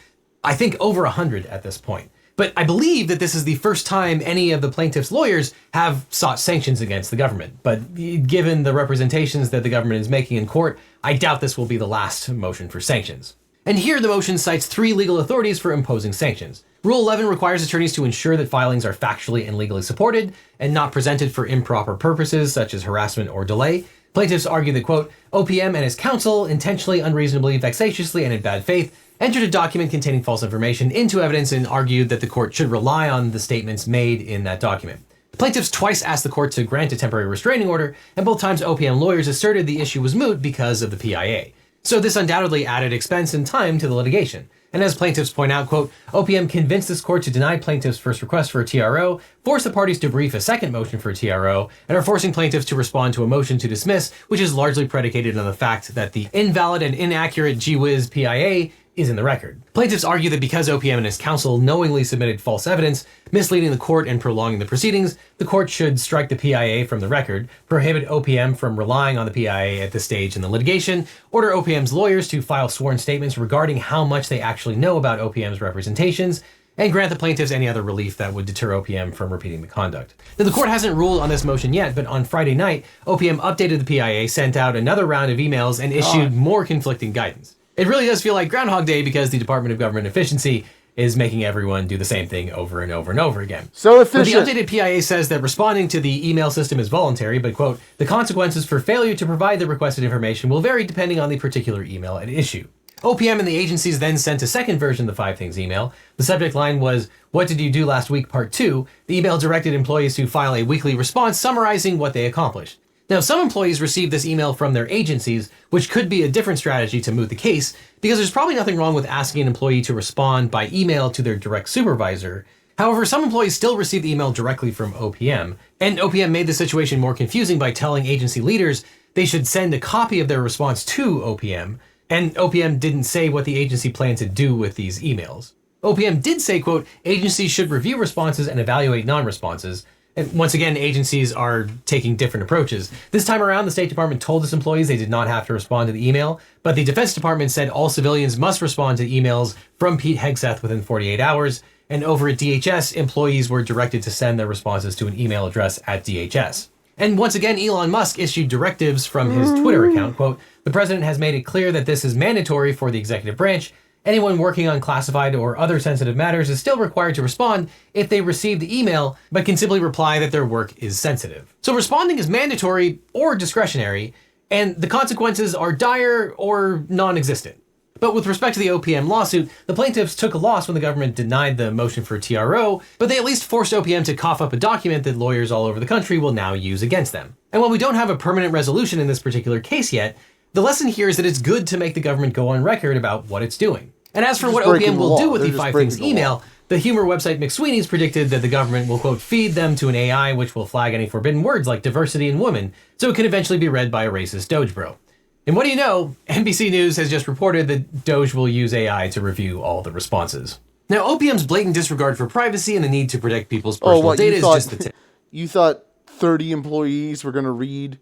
I think over 100 at this point. But I believe that this is the first time any of the plaintiffs' lawyers have sought sanctions against the government. But given the representations that the government is making in court, I doubt this will be the last motion for sanctions. And here the motion cites 3 legal authorities for imposing sanctions. Rule 11 requires attorneys to ensure that filings are factually and legally supported and not presented for improper purposes such as harassment or delay. Plaintiffs argue that, quote, OPM and his counsel intentionally, unreasonably, vexatiously, and in bad faith entered a document containing false information into evidence and argued that the court should rely on the statements made in that document. The plaintiffs twice asked the court to grant a temporary restraining order, and both times OPM lawyers asserted the issue was moot because of the PIA. So this undoubtedly added expense and time to the litigation. And as plaintiffs point out, quote, OPM convinced this court to deny plaintiffs' first request for a TRO, force the parties to brief a second motion for a TRO, and are forcing plaintiffs to respond to a motion to dismiss, which is largely predicated on the fact that the invalid and inaccurate GWiz PIA is in the record. Plaintiffs argue that because OPM and his counsel knowingly submitted false evidence, misleading the court and prolonging the proceedings, the court should strike the PIA from the record, prohibit OPM from relying on the PIA at this stage in the litigation, order OPM's lawyers to file sworn statements regarding how much they actually know about OPM's representations, and grant the plaintiffs any other relief that would deter OPM from repeating the conduct. Now, the court hasn't ruled on this motion yet, but on Friday night, OPM updated the PIA, sent out another round of emails, and issued more conflicting guidance. It really does feel like Groundhog Day because the Department of Government Efficiency is making everyone do the same thing over and over and over again. So efficient. But the updated PIA says that responding to the email system is voluntary, but, quote, the consequences for failure to provide the requested information will vary depending on the particular email at issue. OPM and the agencies then sent a second version of the 5 Things email. The subject line was, what did you do last week, part 2? The email directed employees to file a weekly response summarizing what they accomplished. Now, some employees received this email from their agencies, which could be a different strategy to moot the case, because there's probably nothing wrong with asking an employee to respond by email to their direct supervisor. However, some employees still received the email directly from OPM, and OPM made the situation more confusing by telling agency leaders they should send a copy of their response to OPM, and OPM didn't say what the agency planned to do with these emails. OPM did say, quote, agencies should review responses and evaluate non-responses. And once again, agencies are taking different approaches. This time around, the State Department told its employees they did not have to respond to the email, but the Defense Department said all civilians must respond to emails from Pete Hegseth within 48 hours, and over at DHS, employees were directed to send their responses to an email address at DHS. And once again, Elon Musk issued directives from his Twitter account, quote, the president has made it clear that this is mandatory for the executive branch. Anyone working on classified or other sensitive matters is still required to respond if they receive the email, but can simply reply that their work is sensitive. So responding is mandatory or discretionary, and the consequences are dire or non-existent. But with respect to the OPM lawsuit, the plaintiffs took a loss when the government denied the motion for a TRO, but they at least forced OPM to cough up a document that lawyers all over the country will now use against them. And while we don't have a permanent resolution in this particular case yet, the lesson here is that it's good to make the government go on record about what it's doing. And as for what OPM will do with the 5 Things email, the humor website McSweeney's predicted that the government will, quote, feed them to an AI which will flag any forbidden words like diversity and woman, so it can eventually be read by a racist Doge bro. And what do you know? NBC News has just reported that Doge will use AI to review all the responses. Now, OPM's blatant disregard for privacy and the need to protect people's personal data is just the tip. You thought 30 employees were going to read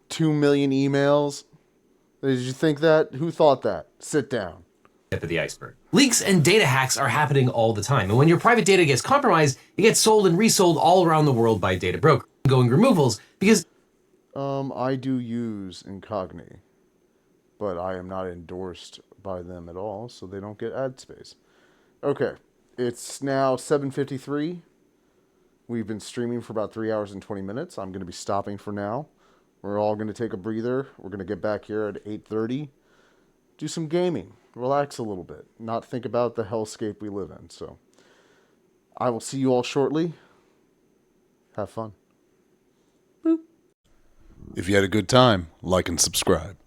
2 million emails? Did you think that? Who thought that? Sit down. Tip of the iceberg. Leaks and data hacks are happening all the time, and when your private data gets compromised, it gets sold and resold all around the world by data brokers. Ongoing removals, because I do use Incogni, but I am not endorsed by them at all, so they don't get ad space. Okay, it's now 7:53. We've been streaming for about 3 hours and 20 minutes. I'm going to be stopping for now. We're all going to take a breather. We're going to get back here at 8:30. Do some gaming. Relax a little bit. Not think about the hellscape we live in. So I will see you all shortly. Have fun. If you had a good time, like and subscribe.